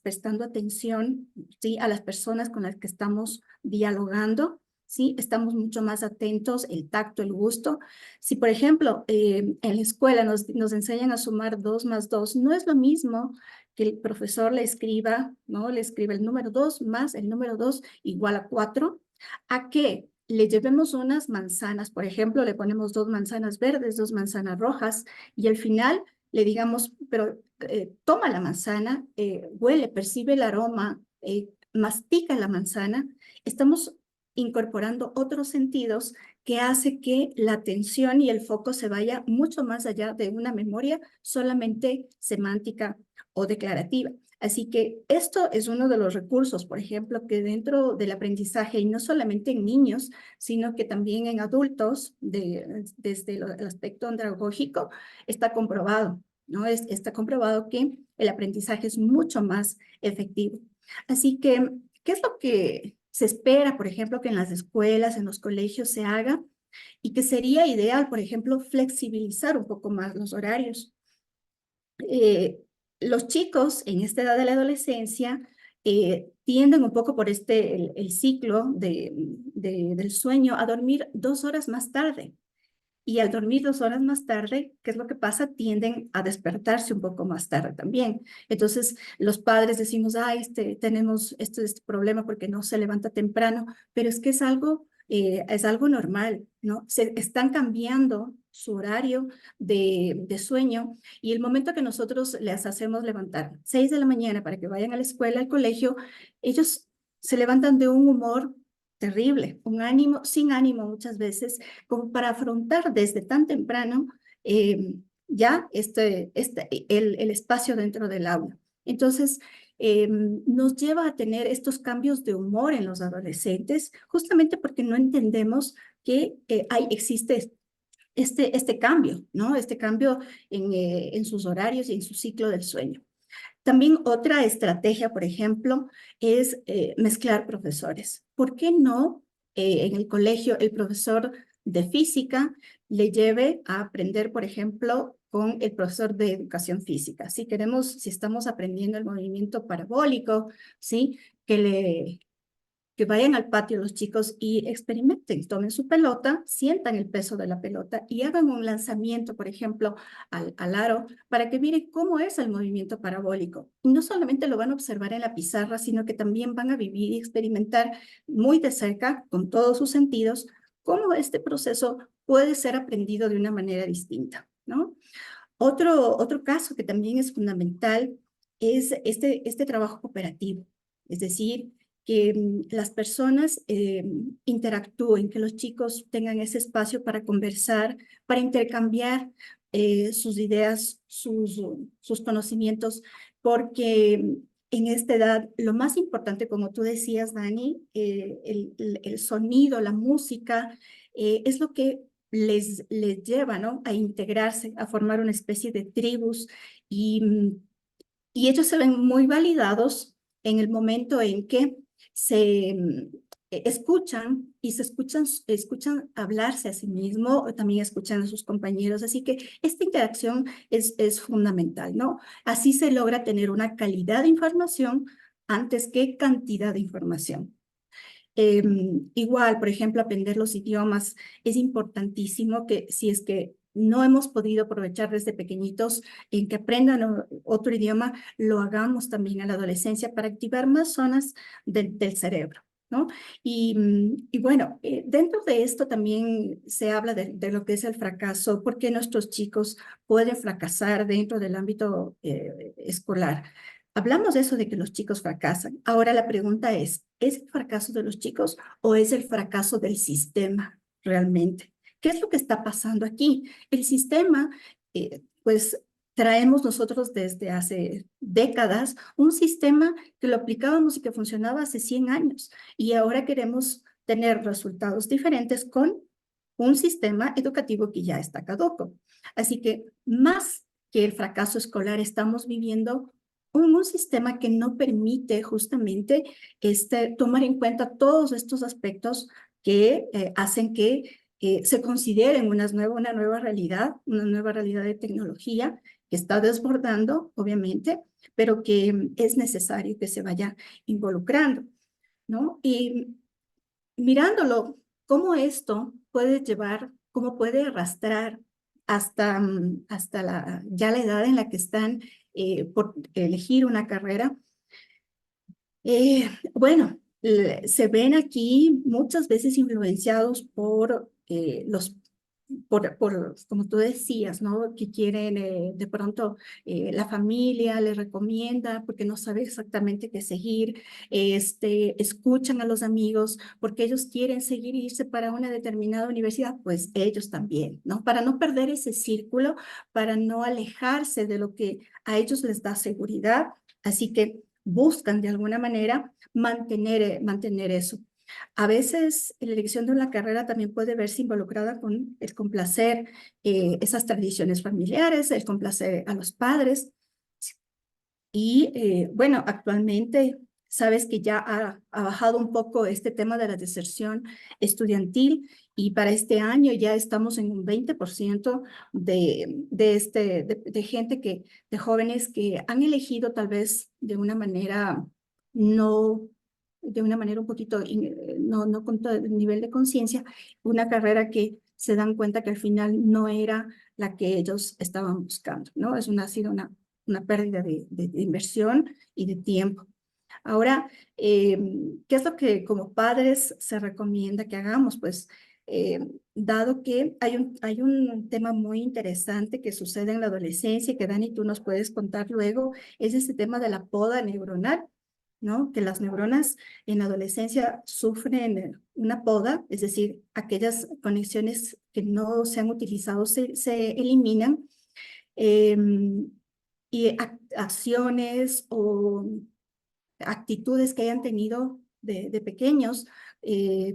prestando atención, ¿sí?, a las personas con las que estamos dialogando, ¿sí? Estamos mucho más atentos, el tacto, el gusto. Si, por ejemplo, en la escuela nos enseñan a sumar 2 más 2, no es lo mismo que el profesor le escriba, ¿no? Le escribe el número 2 más el número 2 igual a 4, a que le llevemos unas manzanas, por ejemplo, le ponemos 2 manzanas verdes, 2 manzanas rojas, y al final le digamos, pero toma la manzana, huele, percibe el aroma, mastica la manzana. Estamos incorporando otros sentidos que hace que la atención y el foco se vaya mucho más allá de una memoria solamente semántica o declarativa. Así que esto es uno de los recursos, por ejemplo, que dentro del aprendizaje, y no solamente en niños, sino que también en adultos, desde el aspecto andragógico, está comprobado, ¿no? Está comprobado que el aprendizaje es mucho más efectivo. Así que, ¿qué es lo que se espera, por ejemplo, que en las escuelas, en los colegios se haga? Y que sería ideal, por ejemplo, flexibilizar un poco más los horarios. Los chicos en esta edad de la adolescencia tienden un poco por el ciclo del sueño a dormir 2 horas más tarde. Y al dormir 2 horas más tarde, ¿qué es lo que pasa? Tienden a despertarse un poco más tarde también. Entonces, los padres decimos, ay, tenemos este problema porque no se levanta temprano, pero es que es algo normal, ¿no? Se están cambiando su horario de sueño, y el momento que nosotros les hacemos levantar 6 de la mañana para que vayan a la escuela, al colegio, ellos se levantan de un humor terrible, un ánimo, sin ánimo muchas veces, como para afrontar desde tan temprano ya el espacio dentro del aula. Entonces, nos lleva a tener estos cambios de humor en los adolescentes, justamente porque no entendemos que existe este cambio, ¿no? Este cambio en sus horarios y en su ciclo del sueño. También otra estrategia, por ejemplo, es mezclar profesores. ¿Por qué no en el colegio el profesor de física le lleve a aprender, por ejemplo, con el profesor de educación física? Si estamos aprendiendo el movimiento parabólico, ¿sí? Que vayan al patio los chicos y experimenten, tomen su pelota, sientan el peso de la pelota y hagan un lanzamiento, por ejemplo, al aro, para que miren cómo es el movimiento parabólico. Y no solamente lo van a observar en la pizarra, sino que también van a vivir y experimentar muy de cerca, con todos sus sentidos, cómo este proceso puede ser aprendido de una manera distinta, ¿no? Otro caso que también es fundamental es este trabajo cooperativo, es decir, que las personas interactúen, que los chicos tengan ese espacio para conversar, para intercambiar sus ideas, sus conocimientos, porque en esta edad lo más importante, como tú decías, Dani, el sonido, la música, es lo que les lleva, ¿no?, a integrarse, a formar una especie de tribus, y ellos se ven muy validados en el momento en que se escuchan y escuchan hablarse a sí mismo, o también escuchan a sus compañeros. Así que esta interacción es fundamental, ¿no? Así se logra tener una calidad de información antes que cantidad de información. Igual, por ejemplo, aprender los idiomas es importantísimo, que si es que no hemos podido aprovechar desde pequeñitos en que aprendan otro idioma, lo hagamos también a la adolescencia para activar más zonas del cerebro, ¿no? Y bueno, dentro de esto también se habla de lo que es el fracaso, porque nuestros chicos pueden fracasar dentro del ámbito escolar. Hablamos de eso, de que los chicos fracasan. Ahora la pregunta es el fracaso de los chicos o es el fracaso del sistema realmente? ¿Qué es lo que está pasando aquí? El sistema, pues traemos nosotros desde hace décadas un sistema que lo aplicábamos y que funcionaba hace 100 años, y ahora queremos tener resultados diferentes con un sistema educativo que ya está caduco. Así que más que el fracaso escolar, estamos viviendo un sistema que no permite justamente tomar en cuenta todos estos aspectos que hacen que se consideren una nueva realidad de tecnología que está desbordando, obviamente, pero que es necesario que se vaya involucrando, ¿no? Y mirándolo, cómo esto puede llevar, cómo puede arrastrar hasta ya la edad en la que están por elegir una carrera. Bueno, se ven aquí muchas veces influenciados por como tú decías, ¿no? Que quieren de pronto la familia les recomienda porque no sabe exactamente qué seguir, escuchan a los amigos porque ellos quieren seguir e irse para una determinada universidad, pues ellos también, ¿no? Para no perder ese círculo, para no alejarse de lo que a ellos les da seguridad, así que buscan de alguna manera mantener eso. A veces la elección de una carrera también puede verse involucrada con el complacer esas tradiciones familiares, el complacer a los padres. Y bueno, actualmente sabes que ya ha bajado un poco este tema de la deserción estudiantil y para este año ya estamos en un 20% de gente de jóvenes que han elegido tal vez de una manera no, de una manera un poquito, no con todo el nivel de conciencia, una carrera que se dan cuenta que al final no era la que ellos estaban buscando, ¿no? Ha sido una pérdida de inversión y de tiempo. Ahora, ¿qué es lo que como padres se recomienda que hagamos? Pues, dado que hay un tema muy interesante que sucede en la adolescencia y que Dani, tú nos puedes contar luego, es este tema de la poda neuronal, ¿no? Que las neuronas en la adolescencia sufren una poda, es decir, aquellas conexiones que no se han utilizado se eliminan. Y acciones o actitudes que hayan tenido de pequeños,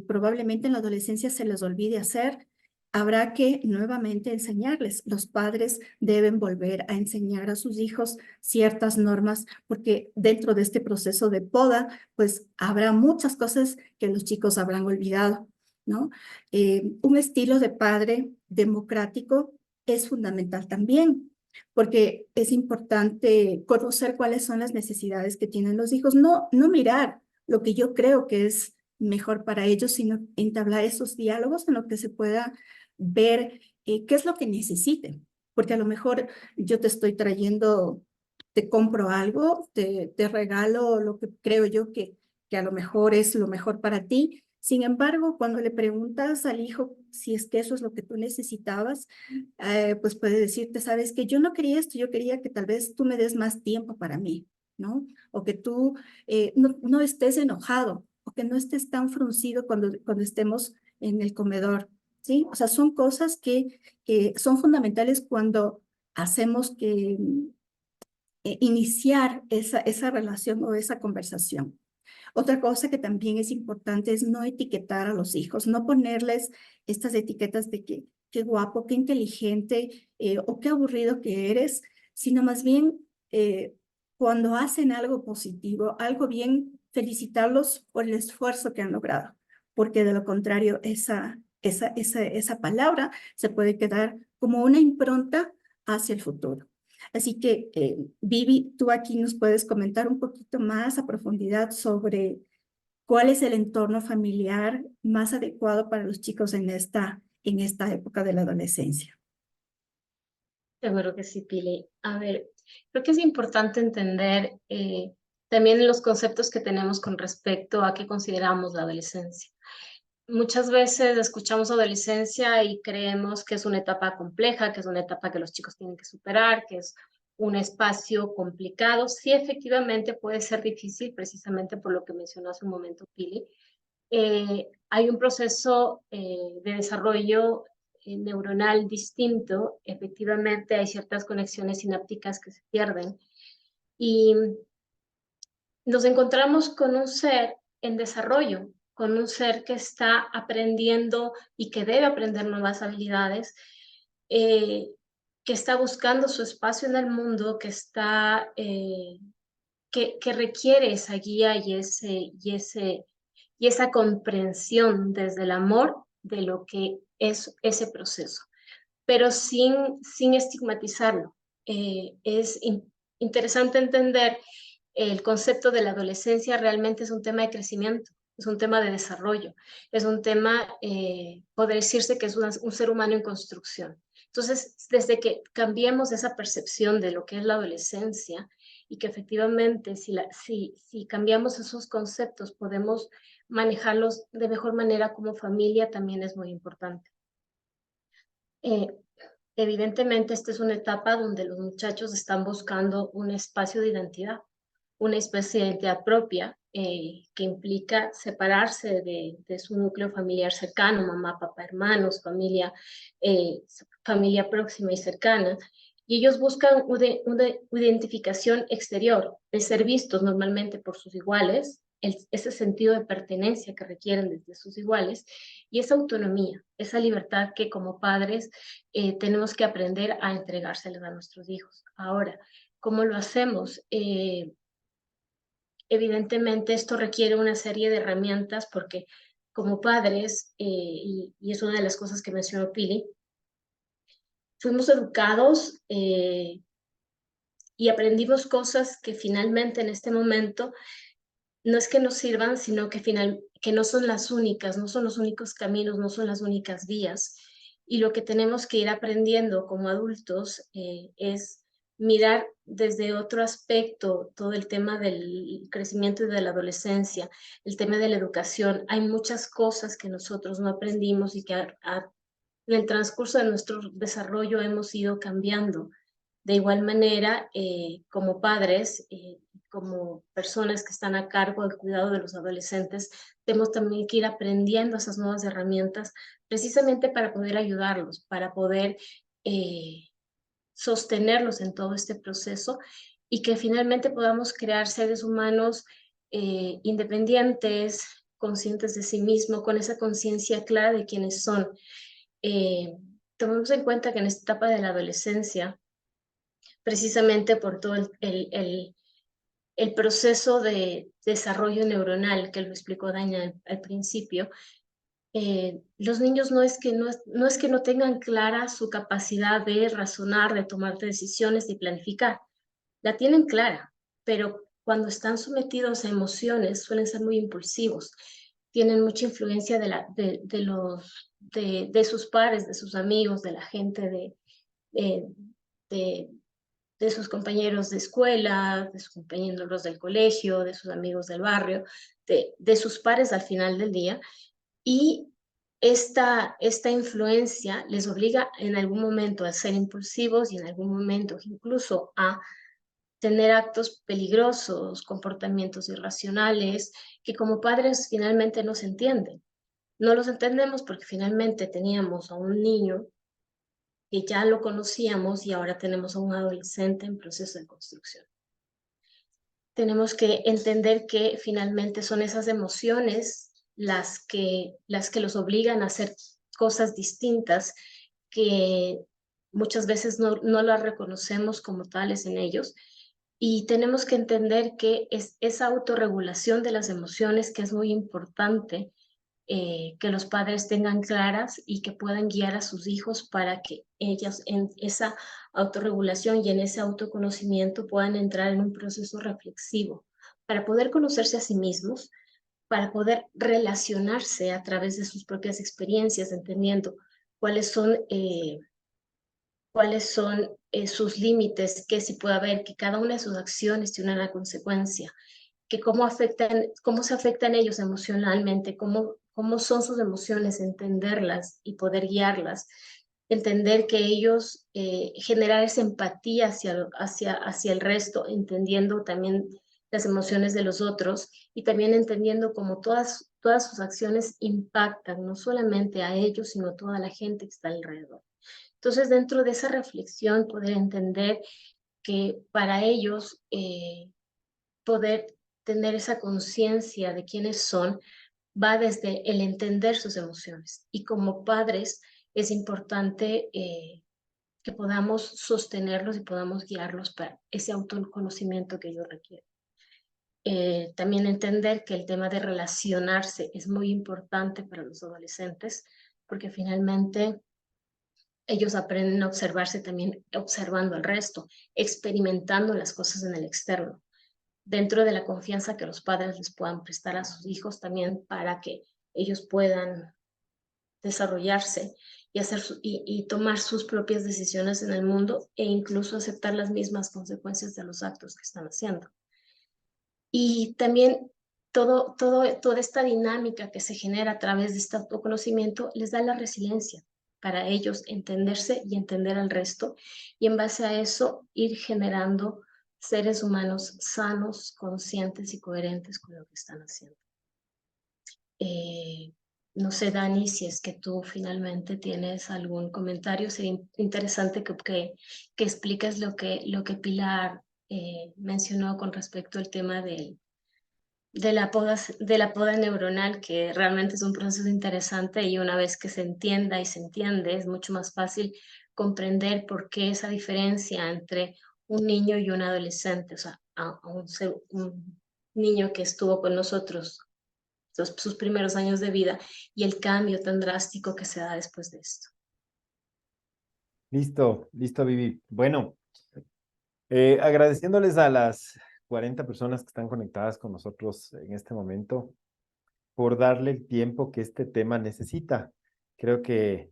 probablemente en la adolescencia se les olvide hacer. Habrá que nuevamente enseñarles. Los padres deben volver a enseñar a sus hijos ciertas normas, porque dentro de este proceso de poda, pues habrá muchas cosas que los chicos habrán olvidado, ¿no? Un estilo de padre democrático es fundamental también, porque es importante conocer cuáles son las necesidades que tienen los hijos, no mirar lo que yo creo que es mejor para ellos, sino entablar esos diálogos en los que se pueda ver qué es lo que necesiten, porque a lo mejor yo te estoy trayendo, te compro algo, te regalo lo que creo yo que a lo mejor es lo mejor para ti. Sin embargo, cuando le preguntas al hijo si es que eso es lo que tú necesitabas, pues puede decirte, sabes que yo no quería esto, yo quería que tal vez tú me des más tiempo para mí, ¿no? O que tú no estés enojado, o que no estés tan fruncido cuando estemos en el comedor, ¿sí? O sea, son cosas que son fundamentales cuando hacemos que iniciar esa relación o esa conversación. Otra cosa que también es importante es no etiquetar a los hijos, no ponerles estas etiquetas de que qué guapo, qué inteligente o qué aburrido que eres, sino más bien cuando hacen algo positivo, algo bien, felicitarlos por el esfuerzo que han logrado, porque de lo contrario esa palabra se puede quedar como una impronta hacia el futuro. Así que, Vivi, tú aquí nos puedes comentar un poquito más a profundidad sobre cuál es el entorno familiar más adecuado para los chicos en esta época de la adolescencia. Seguro que sí, Pili. A ver, creo que es importante entender también los conceptos que tenemos con respecto a qué consideramos la adolescencia. Muchas veces escuchamos adolescencia y creemos que es una etapa compleja, que es una etapa que los chicos tienen que superar, que es un espacio complicado. Sí, efectivamente puede ser difícil, precisamente por lo que mencionó hace un momento Pili. Hay un proceso de desarrollo neuronal distinto. Efectivamente hay ciertas conexiones sinápticas que se pierden y nos encontramos con un ser en desarrollo, con un ser que está aprendiendo y que debe aprender nuevas habilidades, que está buscando su espacio en el mundo, que requiere esa guía y esa comprensión desde el amor de lo que ese proceso, pero sin estigmatizarlo. Es interesante entender el concepto de la adolescencia realmente es un tema de crecimiento, es un tema de desarrollo, es un tema, podría decirse que es un ser humano en construcción. Entonces, desde que cambiemos esa percepción de lo que es la adolescencia y que efectivamente si cambiamos esos conceptos podemos manejarlos de mejor manera como familia, también es muy importante. Evidentemente, esta es una etapa donde los muchachos están buscando un espacio de identidad, una especie de identidad propia que implica separarse de su núcleo familiar cercano, mamá, papá, hermanos, familia próxima y cercana. Y ellos buscan una identificación exterior, el ser vistos normalmente por sus iguales, ese sentido de pertenencia que requieren desde sus iguales, y esa autonomía, esa libertad que como padres tenemos que aprender a entregárselas a nuestros hijos. Ahora, ¿cómo lo hacemos? Evidentemente esto requiere una serie de herramientas porque como padres, y es una de las cosas que mencionó Pili, fuimos educados y aprendimos cosas que finalmente en este momento no es que nos sirvan, sino que no son las únicas, no son los únicos caminos, no son las únicas vías. Y lo que tenemos que ir aprendiendo como adultos es mirar desde otro aspecto todo el tema del crecimiento y de la adolescencia, el tema de la educación. Hay muchas cosas que nosotros no aprendimos y que en el transcurso de nuestro desarrollo hemos ido cambiando. De igual manera, como padres, como personas que están a cargo del cuidado de los adolescentes, tenemos también que ir aprendiendo esas nuevas herramientas precisamente para poder ayudarlos, para poder sostenerlos en todo este proceso y que finalmente podamos crear seres humanos independientes, conscientes de sí mismos, con esa conciencia clara de quiénes son. Tomemos en cuenta que en esta etapa de la adolescencia, precisamente por todo el proceso de desarrollo neuronal que lo explicó Daña al principio, los niños no es que no tengan clara su capacidad de razonar, de tomar decisiones, de planificar. La tienen clara, pero cuando están sometidos a emociones suelen ser muy impulsivos. Tienen mucha influencia de sus pares, de sus amigos, de la gente, de, de sus compañeros de escuela, de sus compañeros del colegio, de sus amigos del barrio, de sus pares al final del día. Y esta influencia les obliga en algún momento a ser impulsivos y en algún momento incluso a tener actos peligrosos, comportamientos irracionales, que como padres finalmente no se entienden. No los entendemos porque finalmente teníamos a un niño que ya lo conocíamos y ahora tenemos a un adolescente en proceso de construcción. Tenemos que entender que finalmente son esas emociones las que los obligan a hacer cosas distintas que muchas veces no las reconocemos como tales en ellos. Y tenemos que entender que es esa autorregulación de las emociones que es muy importante que los padres tengan claras y que puedan guiar a sus hijos para que ellas en esa autorregulación y en ese autoconocimiento puedan entrar en un proceso reflexivo para poder conocerse a sí mismos, para poder relacionarse a través de sus propias experiencias, entendiendo cuáles son sus límites, que si puede haber, que cada una de sus acciones tiene una consecuencia, que cómo se afectan ellos emocionalmente, cómo son sus emociones, entenderlas y poder guiarlas, entender que ellos, generar esa empatía hacia el resto, entendiendo también las emociones de los otros y también entendiendo cómo todas sus acciones impactan no solamente a ellos, sino a toda la gente que está alrededor. Entonces, dentro de esa reflexión, poder entender que para ellos poder tener esa conciencia de quiénes son va desde el entender sus emociones. Y como padres es importante que podamos sostenerlos y podamos guiarlos para ese autoconocimiento que ellos requieren. También entender que el tema de relacionarse es muy importante para los adolescentes, porque finalmente ellos aprenden a observarse también observando al resto, experimentando las cosas en el externo, dentro de la confianza que los padres les puedan prestar a sus hijos también para que ellos puedan desarrollarse y, y tomar sus propias decisiones en el mundo e incluso aceptar las mismas consecuencias de los actos que están haciendo. Y también toda esta dinámica que se genera a través de este autoconocimiento les da la resiliencia para ellos entenderse y entender al resto, y en base a eso ir generando seres humanos sanos, conscientes y coherentes con lo que están haciendo. No sé, Dani, si es que tú finalmente tienes algún comentario, sería interesante que expliques lo que Pilar mencionó con respecto al tema de la poda neuronal, que realmente es un proceso interesante, y una vez que se entienda y se entiende, es mucho más fácil comprender por qué esa diferencia entre un niño y un adolescente, o sea, un niño que estuvo con nosotros sus primeros años de vida y el cambio tan drástico que se da después de esto. Listo, listo, Vivi. Bueno, agradeciéndoles a las 40 personas que están conectadas con nosotros en este momento por darle el tiempo que este tema necesita. Creo que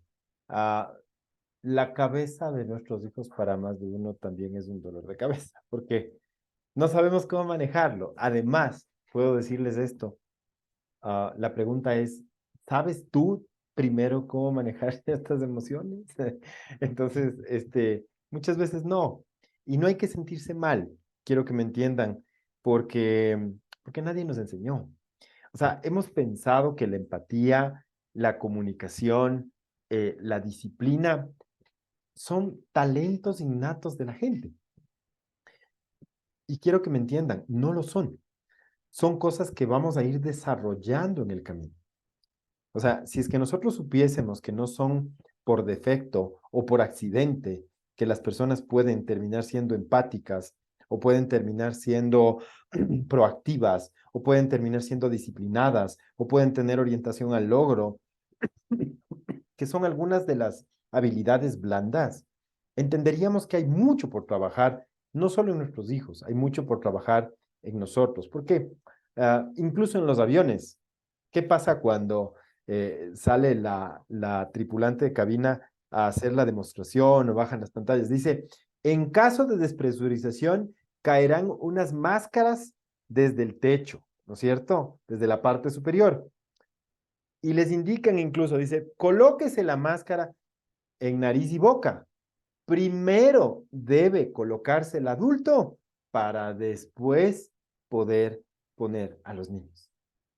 la cabeza de nuestros hijos para más de uno también es un dolor de cabeza, porque no sabemos cómo manejarlo. Además, puedo decirles esto, la pregunta es, ¿sabes tú primero cómo manejar estas emociones? Entonces, muchas veces no. Y no hay que sentirse mal, quiero que me entiendan, porque nadie nos enseñó. O sea, hemos pensado que la empatía, la comunicación, la disciplina son talentos innatos de la gente. Y quiero que me entiendan, no lo son. Son cosas que vamos a ir desarrollando en el camino. O sea, si es que nosotros supiésemos que no son por defecto o por accidente, que las personas pueden terminar siendo empáticas o pueden terminar siendo proactivas o pueden terminar siendo disciplinadas o pueden tener orientación al logro, que son algunas de las habilidades blandas, entenderíamos que hay mucho por trabajar, no solo en nuestros hijos, hay mucho por trabajar en nosotros. ¿Por qué? Incluso en los aviones, ¿qué pasa cuando sale la tripulante de cabina a hacer la demostración o bajan las pantallas? Dice, en caso de despresurización, caerán unas máscaras desde el techo, ¿no es cierto? Desde la parte superior. Y les indican incluso, dice, colóquese la máscara en nariz y boca. Primero debe colocarse el adulto para después poder poner a los niños.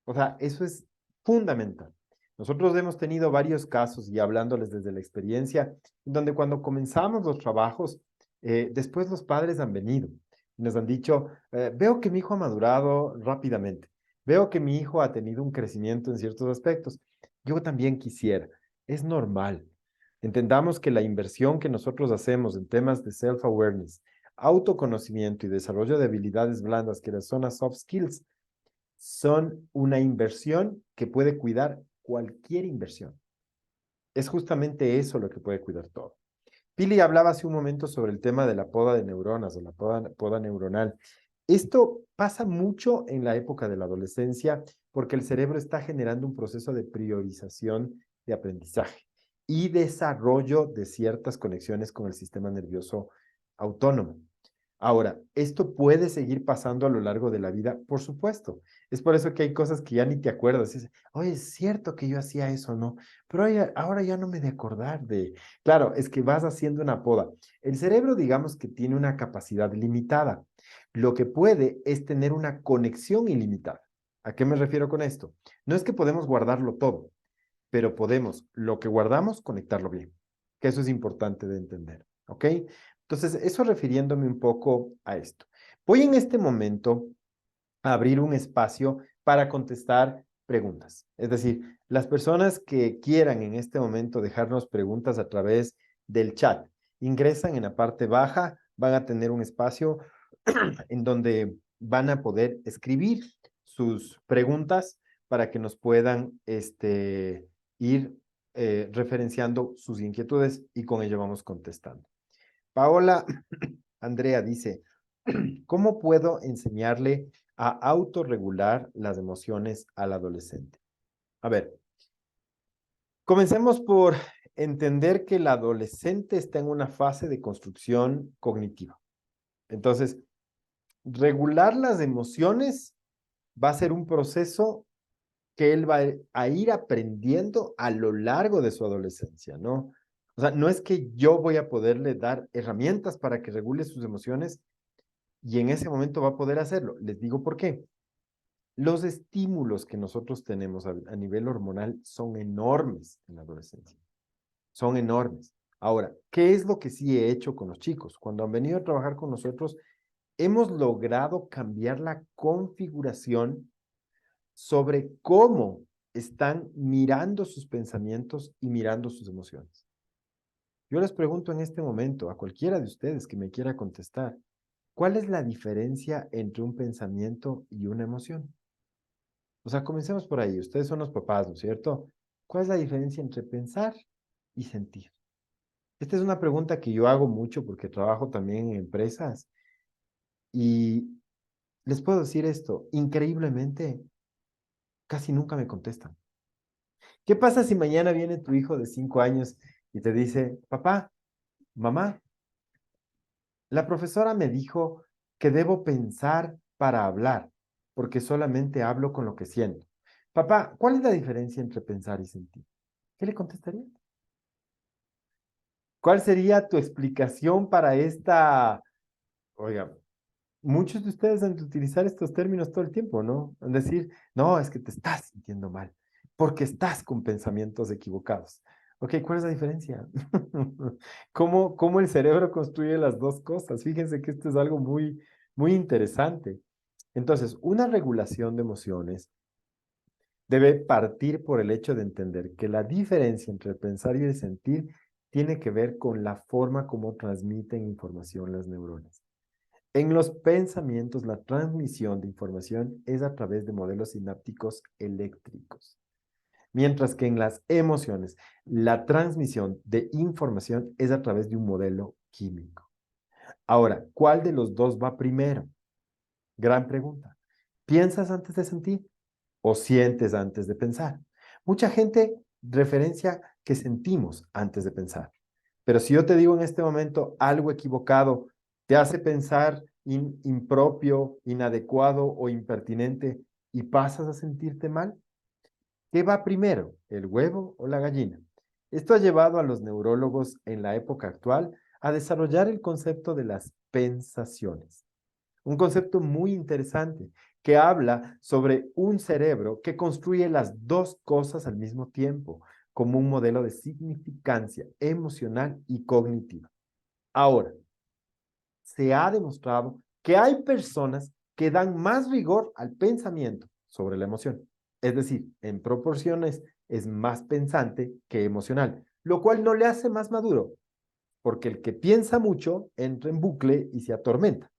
O sea, eso es fundamental. Nosotros hemos tenido varios casos, y hablándoles desde la experiencia, donde cuando comenzamos los trabajos, después los padres han venido y nos han dicho, veo que mi hijo ha madurado rápidamente, veo que mi hijo ha tenido un crecimiento en ciertos aspectos. Yo también quisiera. Es normal. Entendamos que la inversión que nosotros hacemos en temas de self-awareness, autoconocimiento y desarrollo de habilidades blandas, que son las soft skills, son una inversión que puede cuidar cualquier inversión. Es justamente eso lo que puede cuidar todo. Pili hablaba hace un momento sobre el tema de la poda de neuronas o la poda neuronal. Esto pasa mucho en la época de la adolescencia porque el cerebro está generando un proceso de priorización de aprendizaje y desarrollo de ciertas conexiones con el sistema nervioso autónomo. Ahora, ¿esto puede seguir pasando a lo largo de la vida? Por supuesto. Es por eso que hay cosas que ya ni te acuerdas. Dices, oye, es cierto que yo hacía eso, ¿no? Pero ahora ya no me de acordar de... Claro, es que vas haciendo una poda. El cerebro, digamos que tiene una capacidad limitada. Lo que puede es tener una conexión ilimitada. ¿A qué me refiero con esto? No es que podemos guardarlo todo, pero podemos, lo que guardamos, conectarlo bien. Que eso es importante de entender, ¿ok? Entonces, eso refiriéndome un poco a esto. Voy en este momento a abrir un espacio para contestar preguntas. Es decir, las personas que quieran en este momento dejarnos preguntas a través del chat, ingresan en la parte baja, van a tener un espacio en donde van a poder escribir sus preguntas para que nos puedan ir referenciando sus inquietudes y con ello vamos contestando. Paola Andrea dice, ¿cómo puedo enseñarle a autorregular las emociones al adolescente? A ver, comencemos por entender que el adolescente está en una fase de construcción cognitiva. Entonces, regular las emociones va a ser un proceso que él va a ir aprendiendo a lo largo de su adolescencia, ¿no? O sea, no es que yo voy a poderle dar herramientas para que regule sus emociones y en ese momento va a poder hacerlo. Les digo por qué. Los estímulos que nosotros tenemos a nivel hormonal son enormes en la adolescencia. Son enormes. Ahora, ¿qué es lo que sí he hecho con los chicos? Cuando han venido a trabajar con nosotros, hemos logrado cambiar la configuración sobre cómo están mirando sus pensamientos y mirando sus emociones. Yo les pregunto en este momento a cualquiera de ustedes que me quiera contestar, ¿cuál es la diferencia entre un pensamiento y una emoción? O sea, comencemos por ahí. Ustedes son los papás, ¿no es cierto? ¿Cuál es la diferencia entre pensar y sentir? Esta es una pregunta que yo hago mucho porque trabajo también en empresas y les puedo decir esto, increíblemente, casi nunca me contestan. ¿Qué pasa si mañana viene tu hijo de 5 años y te dice, papá, mamá, la profesora me dijo que debo pensar para hablar, porque solamente hablo con lo que siento? Papá, ¿cuál es la diferencia entre pensar y sentir? ¿Qué le contestaría? ¿Cuál sería tu explicación para esta? Oiga, muchos de ustedes han de utilizar estos términos todo el tiempo, ¿no? Han de decir, no, es que te estás sintiendo mal, porque estás con pensamientos equivocados. Ok, ¿cuál es la diferencia? ¿Cómo el cerebro construye las dos cosas? Fíjense que esto es algo muy interesante. Entonces, una regulación de emociones debe partir por el hecho de entender que la diferencia entre el pensar y el sentir tiene que ver con la forma como transmiten información las neuronas. En los pensamientos, la transmisión de información es a través de modelos sinápticos eléctricos, mientras que en las emociones, la transmisión de información es a través de un modelo químico. Ahora, ¿cuál de los dos va primero? Gran pregunta. ¿Piensas antes de sentir o sientes antes de pensar? Mucha gente referencia que sentimos antes de pensar. Pero si yo te digo en este momento algo equivocado, te hace pensar impropio, inadecuado o impertinente y pasas a sentirte mal, ¿qué va primero, el huevo o la gallina? Esto ha llevado a los neurólogos en la época actual a desarrollar el concepto de las pensaciones. Un concepto muy interesante que habla sobre un cerebro que construye las dos cosas al mismo tiempo, como un modelo de significancia emocional y cognitiva. Ahora, se ha demostrado que hay personas que dan más rigor al pensamiento sobre la emoción. Es decir, en proporciones es más pensante que emocional, lo cual no le hace más maduro, porque el que piensa mucho entra en bucle y se atormenta.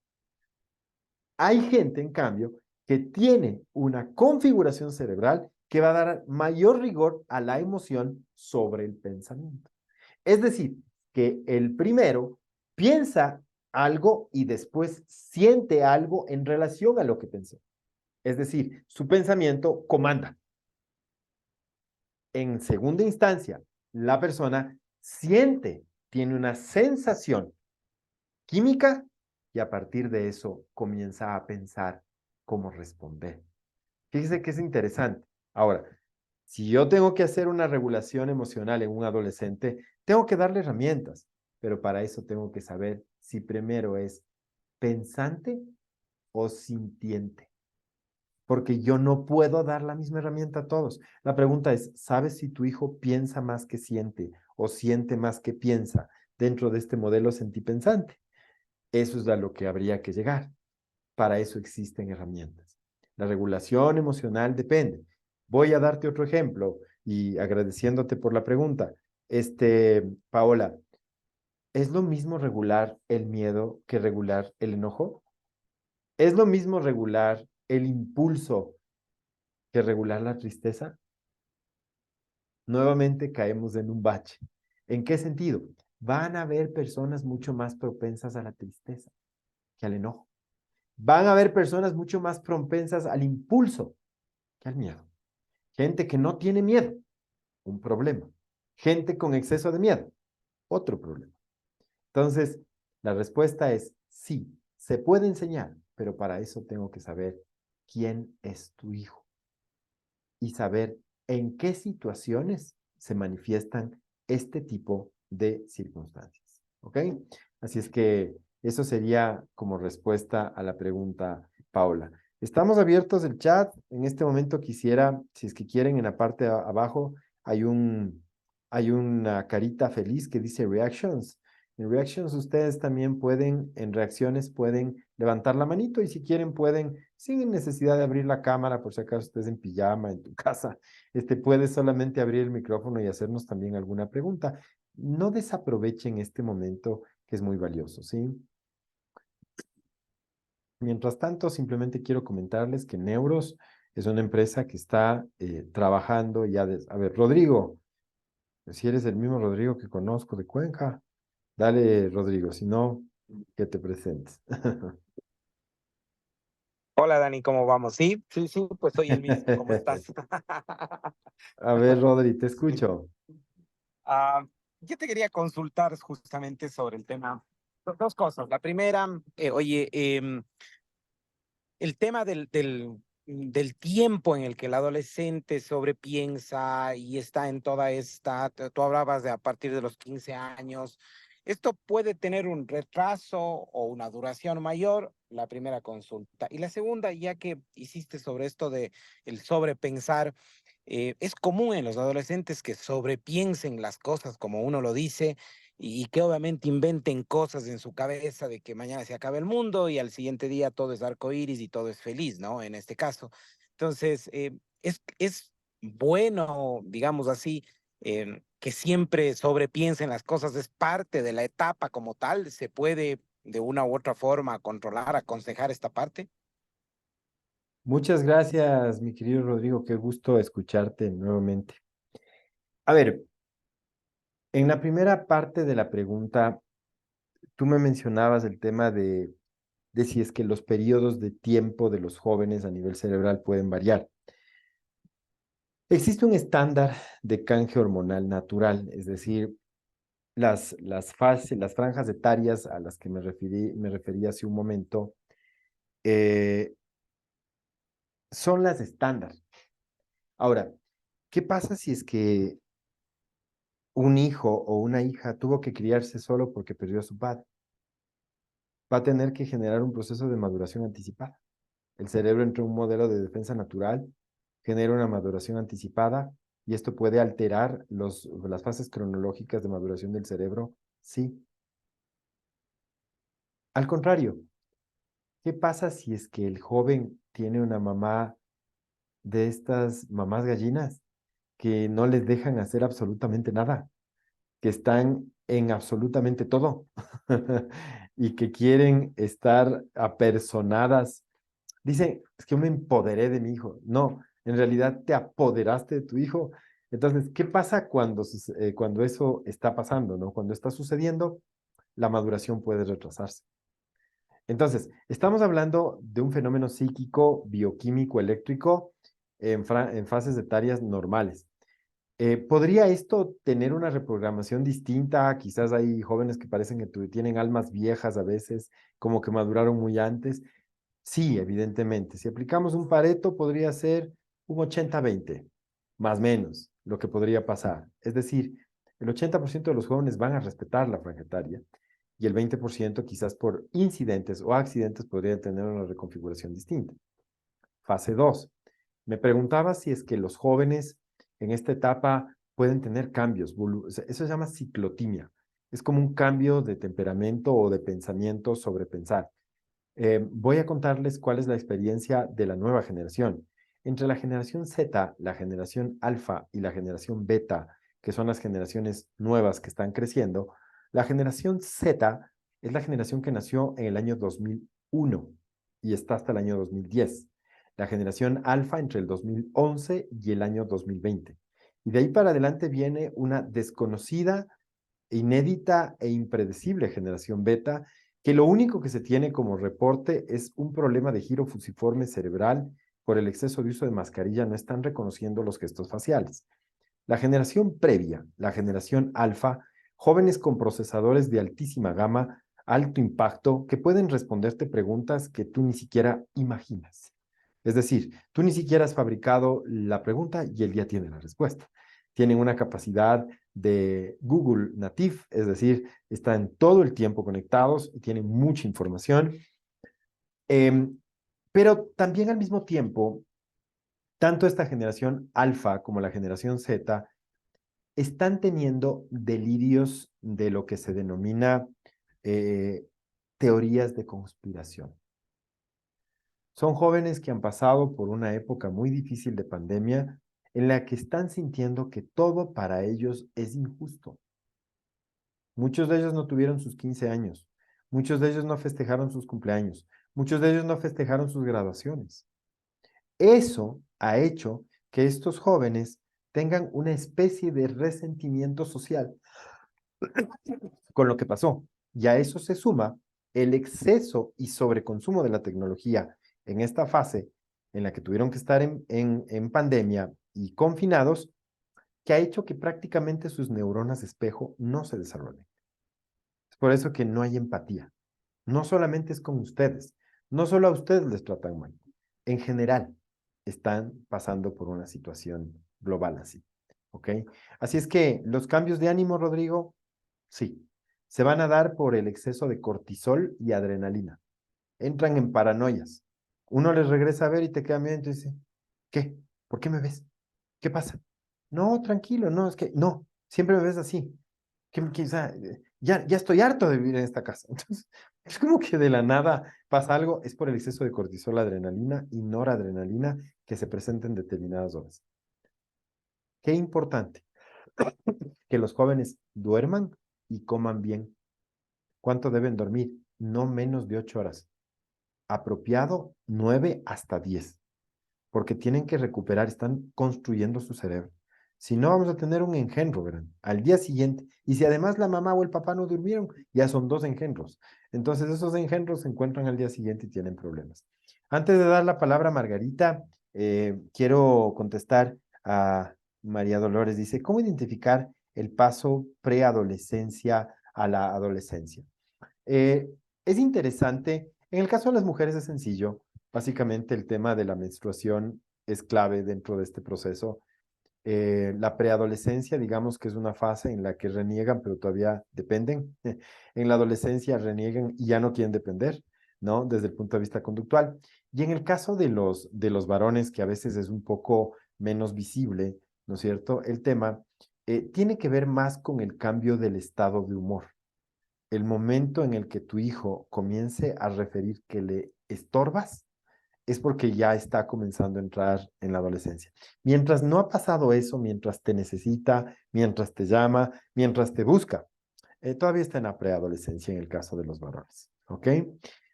Hay gente, en cambio, que tiene una configuración cerebral que va a dar mayor rigor a la emoción sobre el pensamiento. Es decir, que el primero piensa algo y después siente algo en relación a lo que pensó. Es decir, su pensamiento comanda. En segunda instancia, la persona siente, tiene una sensación química y a partir de eso comienza a pensar cómo responder. Fíjese que es interesante. Ahora, si yo tengo que hacer una regulación emocional en un adolescente, tengo que darle herramientas, pero para eso tengo que saber si primero es pensante o sintiente, porque yo no puedo dar la misma herramienta a todos. La pregunta es, ¿sabes si tu hijo piensa más que siente o siente más que piensa dentro de este modelo sentipensante? Eso es a lo que habría que llegar. Para eso existen herramientas. La regulación emocional depende. Voy a darte otro ejemplo y agradeciéndote por la pregunta. Paola, ¿es lo mismo regular el miedo que regular el enojo? ¿Es lo mismo regular el impulso que regular la tristeza? nuevamente caemos en un bache. ¿En qué sentido? Van a haber personas mucho más propensas a la tristeza que al enojo. Van a haber personas mucho más propensas al impulso que al miedo. Gente que no tiene miedo, un problema. Gente con exceso de miedo, otro problema. Entonces, la respuesta es sí, se puede enseñar, pero para eso tengo que saber quién es tu hijo y saber en qué situaciones se manifiestan este tipo de circunstancias. ¿Ok? Así es que eso sería como respuesta a la pregunta, Paula. Estamos abiertos el chat. En este momento quisiera, si es que quieren, en la parte abajo hay una carita feliz que dice reactions. En reactions ustedes también pueden, en reacciones pueden levantar la manito y si quieren pueden, sin necesidad de abrir la cámara, por si acaso estés en pijama en tu casa, puedes solamente abrir el micrófono y hacernos también alguna pregunta. No desaprovechen este momento que es muy valioso, ¿sí? Mientras tanto, simplemente quiero comentarles que Neuros es una empresa que está trabajando ya. A ver, Rodrigo, si eres el mismo Rodrigo que conozco de Cuenca, dale, Rodrigo, si no, que te presentes. Hola Dani, ¿cómo vamos? Sí, sí, sí, pues soy el mismo, ¿cómo estás? A ver, Rodri, te escucho. Ah, yo te quería consultar justamente sobre el tema, dos cosas. La primera, oye, el tema del tiempo en el que el adolescente sobrepiensa y está en toda esta, tú hablabas de a partir de los 15 años, ¿esto puede tener un retraso o una duración mayor? La primera consulta. Y la segunda, ya que hiciste sobre esto de el sobrepensar, es común en los adolescentes que sobrepiensen las cosas como uno lo dice y que obviamente inventen cosas en su cabeza de que mañana se acaba el mundo y al siguiente día todo es arcoíris y todo es feliz, ¿no? En este caso. Entonces, es bueno, digamos así, que siempre sobrepiensen las cosas, es parte de la etapa como tal, se puede de una u otra forma controlar, aconsejar esta parte. Muchas gracias, mi querido Rodrigo. Qué gusto escucharte nuevamente. A ver, en la primera parte de la pregunta, tú me mencionabas el tema de si es que los periodos de tiempo de los jóvenes a nivel cerebral pueden variar. Existe un estándar de canje hormonal natural, es decir, las franjas etarias a las que me referí hace un momento, eh, son las estándar. Ahora, ¿qué pasa si es que un hijo o una hija tuvo que criarse solo porque perdió a su padre? Va a tener que generar un proceso de maduración anticipada. El cerebro entra en un modelo de defensa natural, genera una maduración anticipada y esto puede alterar las fases cronológicas de maduración del cerebro. Sí. Al contrario, ¿qué pasa si es que el joven tiene una mamá de estas mamás gallinas que no les dejan hacer absolutamente nada, que están en absolutamente todo y que quieren estar apersonadas? Dicen, es que yo me empoderé de mi hijo. No, en realidad te apoderaste de tu hijo. Entonces, ¿qué pasa cuando eso está pasando, ¿no? Cuando está sucediendo, la maduración puede retrasarse. Entonces, estamos hablando de un fenómeno psíquico, bioquímico, eléctrico en fases etarias normales. ¿Podría esto tener una reprogramación distinta? Quizás hay jóvenes que parecen que tienen almas viejas a veces, como que maduraron muy antes. Sí, evidentemente. Si aplicamos un Pareto, podría ser un 80-20, más o menos, lo que podría pasar. Es decir, el 80% de los jóvenes van a respetar la franja etaria y el 20% quizás por incidentes o accidentes podrían tener una reconfiguración distinta. Fase 2. Me preguntaba si es que los jóvenes en esta etapa pueden tener cambios. Eso se llama ciclotimia. Es como un cambio de temperamento o de pensamiento sobre pensar. Voy a contarles cuál es la experiencia de la nueva generación. Entre la generación Z, la generación alfa y la generación beta, que son las generaciones nuevas que están creciendo, la generación Z es la generación que nació en el año 2001 y está hasta el año 2010. La generación alfa entre el 2011 y el año 2020. Y de ahí para adelante viene una desconocida, inédita e impredecible generación beta, que lo único que se tiene como reporte es un problema de giro fusiforme cerebral por el exceso de uso de mascarilla, no están reconociendo los gestos faciales. La generación previa, la generación alfa, jóvenes con procesadores de altísima gama, alto impacto, que pueden responderte preguntas que tú ni siquiera imaginas. Es decir, tú ni siquiera has fabricado la pregunta y él ya tiene la respuesta. Tienen una capacidad de Google Native, es decir, están todo el tiempo conectados y tienen mucha información. Pero también al mismo tiempo, tanto esta generación alfa como la generación Z están teniendo delirios de lo que se denomina teorías de conspiración. Son jóvenes que han pasado por una época muy difícil de pandemia en la que están sintiendo que todo para ellos es injusto. Muchos de ellos no tuvieron sus 15 años, muchos de ellos no festejaron sus cumpleaños, muchos de ellos no festejaron sus graduaciones. Eso ha hecho que estos jóvenes tengan una especie de resentimiento social con lo que pasó. Y a eso se suma el exceso y sobreconsumo de la tecnología en esta fase en la que tuvieron que estar en pandemia y confinados, que ha hecho que prácticamente sus neuronas de espejo no se desarrollen. Es por eso que no hay empatía. No solamente es con ustedes, no solo a ustedes les tratan mal. En general, están pasando por una situación global así. ¿Ok? Así es que los cambios de ánimo, Rodrigo, sí, se van a dar por el exceso de cortisol y adrenalina. Entran en paranoias. Uno les regresa a ver y te queda mirando y dice, ¿qué? ¿Por qué me ves? ¿Qué pasa? No, tranquilo, no, es que no, siempre me ves así. O sea, ya estoy harto de vivir en esta casa. Entonces, es como que de la nada pasa algo, es por el exceso de cortisol, adrenalina y noradrenalina que se presenta en determinadas horas. Qué importante que los jóvenes duerman y coman bien. ¿Cuánto deben dormir? No menos de 8 horas. Apropiado, 9 hasta 10, porque tienen que recuperar, están construyendo su cerebro. Si no, vamos a tener un engendro, verán, al día siguiente. Y si además la mamá o el papá no durmieron, ya son 2 engendros. Entonces esos engendros se encuentran al día siguiente y tienen problemas. Antes de dar la palabra a Margarita, quiero contestar a María Dolores. Dice, ¿cómo identificar el paso preadolescencia a la adolescencia? Eh, es interesante. En el caso de las mujeres es sencillo. Básicamente el tema de la menstruación es clave dentro de este proceso. La preadolescencia, digamos que es una fase en la que reniegan, pero todavía dependen. En la adolescencia reniegan y ya no quieren depender, ¿no? Desde el punto de vista conductual. Y en el caso de los varones, que a veces es un poco menos visible, ¿no es cierto? El tema tiene que ver más con el cambio del estado de humor. El momento en el que tu hijo comience a referir que le estorbas, es porque ya está comenzando a entrar en la adolescencia. Mientras no ha pasado eso, mientras te necesita, mientras te llama, mientras te busca, todavía está en la preadolescencia en el caso de los varones. ¿Ok?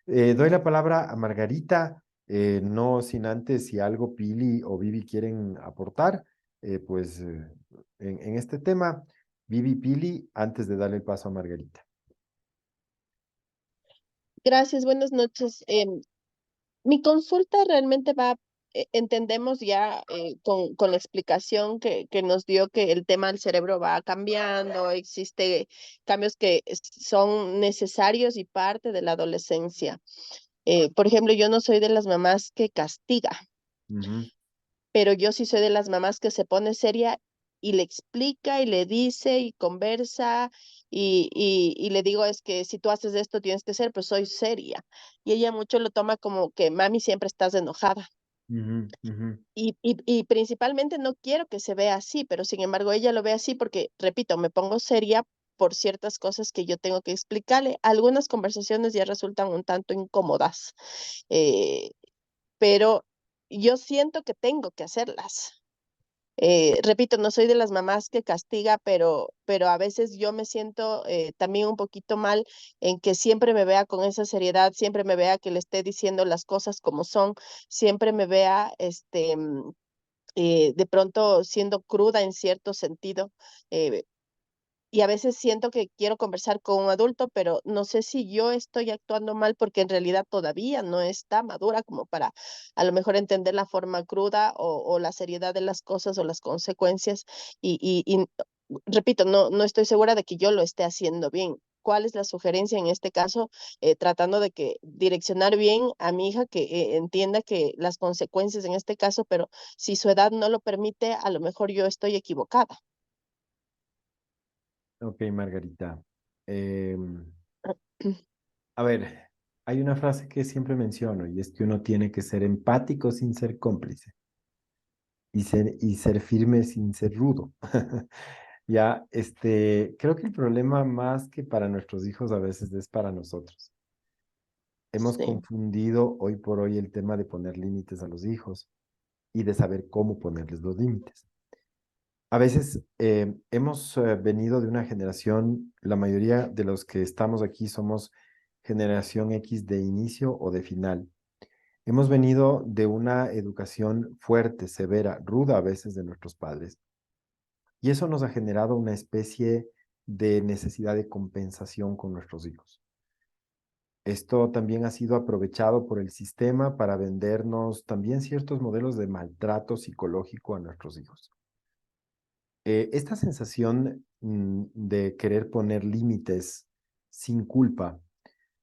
Doy la palabra a Margarita, no sin antes si algo Pili o Vivi quieren aportar, pues en este tema, Vivi, Pili, antes de darle el paso a Margarita. Gracias, buenas noches. Mi consulta realmente va, entendemos ya con la explicación que nos dio que el tema del cerebro va cambiando, existe cambios que son necesarios y parte de la adolescencia. Por ejemplo, yo no soy de las mamás que castiga, Ujú, pero yo sí soy de las mamás que se pone seria y le explica y le dice y conversa y le digo es que si tú haces esto tienes que ser, pues soy seria. Y ella mucho lo toma como que mami siempre estás enojada. ujú, ujú. Y principalmente no quiero que se vea así, pero sin embargo ella lo ve así porque, repito, me pongo seria por ciertas cosas que yo tengo que explicarle. Algunas conversaciones ya resultan un tanto incómodas, eh, pero yo siento que tengo que hacerlas. Repito, no soy de las mamás que castiga, pero a veces yo me siento también un poquito mal en que siempre me vea con esa seriedad, siempre me vea que le esté diciendo las cosas como son, siempre me vea de pronto siendo cruda en cierto sentido, y a veces siento que quiero conversar con un adulto, pero no sé si yo estoy actuando mal porque en realidad todavía no está madura como para a lo mejor entender la forma cruda o la seriedad de las cosas o las consecuencias. Y repito, no estoy segura de que yo lo esté haciendo bien. ¿Cuál es la sugerencia en este caso? Tratando de que direccionar bien a mi hija que entienda que las consecuencias en este caso, pero si su edad no lo permite, a lo mejor yo estoy equivocada. Ok, Margarita. A ver, hay una frase que siempre menciono y es que uno tiene que ser empático sin ser cómplice y ser firme sin ser rudo. Ya, creo que el problema más que para nuestros hijos a veces es para nosotros. Hemos Sí, confundido hoy por hoy el tema de poner límites a los hijos y de saber cómo ponerles los límites. A veces hemos venido de una generación, la mayoría de los que estamos aquí somos generación X de inicio o de final. Hemos venido de una educación fuerte, severa, ruda a veces de nuestros padres. Y eso nos ha generado una especie de necesidad de compensación con nuestros hijos. Esto también ha sido aprovechado por el sistema para vendernos también ciertos modelos de maltrato psicológico a nuestros hijos. Esta sensación de querer poner límites sin culpa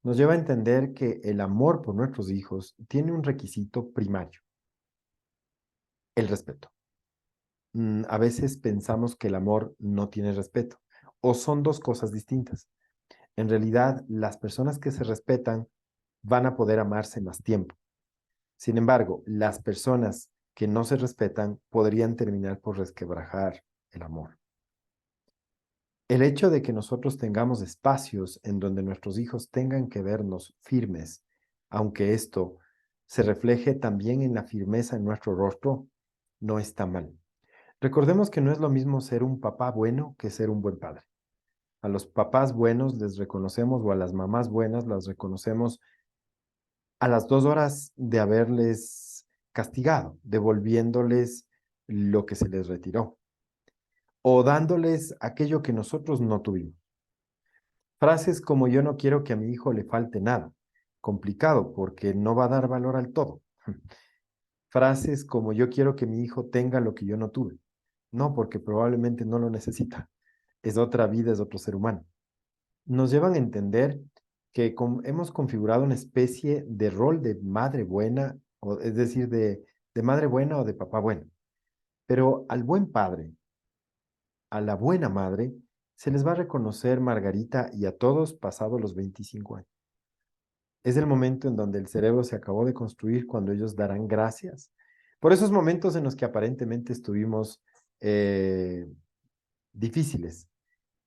nos lleva a entender que el amor por nuestros hijos tiene un requisito primario, el respeto. A veces pensamos que el amor no tiene respeto o son dos cosas distintas. En realidad, las personas que se respetan van a poder amarse más tiempo. Sin embargo, las personas que no se respetan podrían terminar por resquebrajar el amor. El hecho de que nosotros tengamos espacios en donde nuestros hijos tengan que vernos firmes, aunque esto se refleje también en la firmeza en nuestro rostro, no está mal. Recordemos que no es lo mismo ser un papá bueno que ser un buen padre. A los papás buenos les reconocemos o a las mamás buenas las reconocemos a las 2 horas de haberles castigado, devolviéndoles lo que se les retiró o dándoles aquello que nosotros no tuvimos. Frases como yo no quiero que a mi hijo le falte nada. Complicado porque no va a dar valor al todo. Frases como yo quiero que mi hijo tenga lo que yo no tuve. No, porque probablemente no lo necesita. Es otra vida, es otro ser humano. Nos llevan a entender que hemos configurado una especie de rol de madre buena, o, es decir, de madre buena o de papá bueno. Pero al buen padre, a la buena madre, se les va a reconocer, Margarita, y a todos pasados los 25 años. Es el momento en donde el cerebro se acabó de construir cuando ellos darán gracias por esos momentos en los que aparentemente estuvimos eh, difíciles,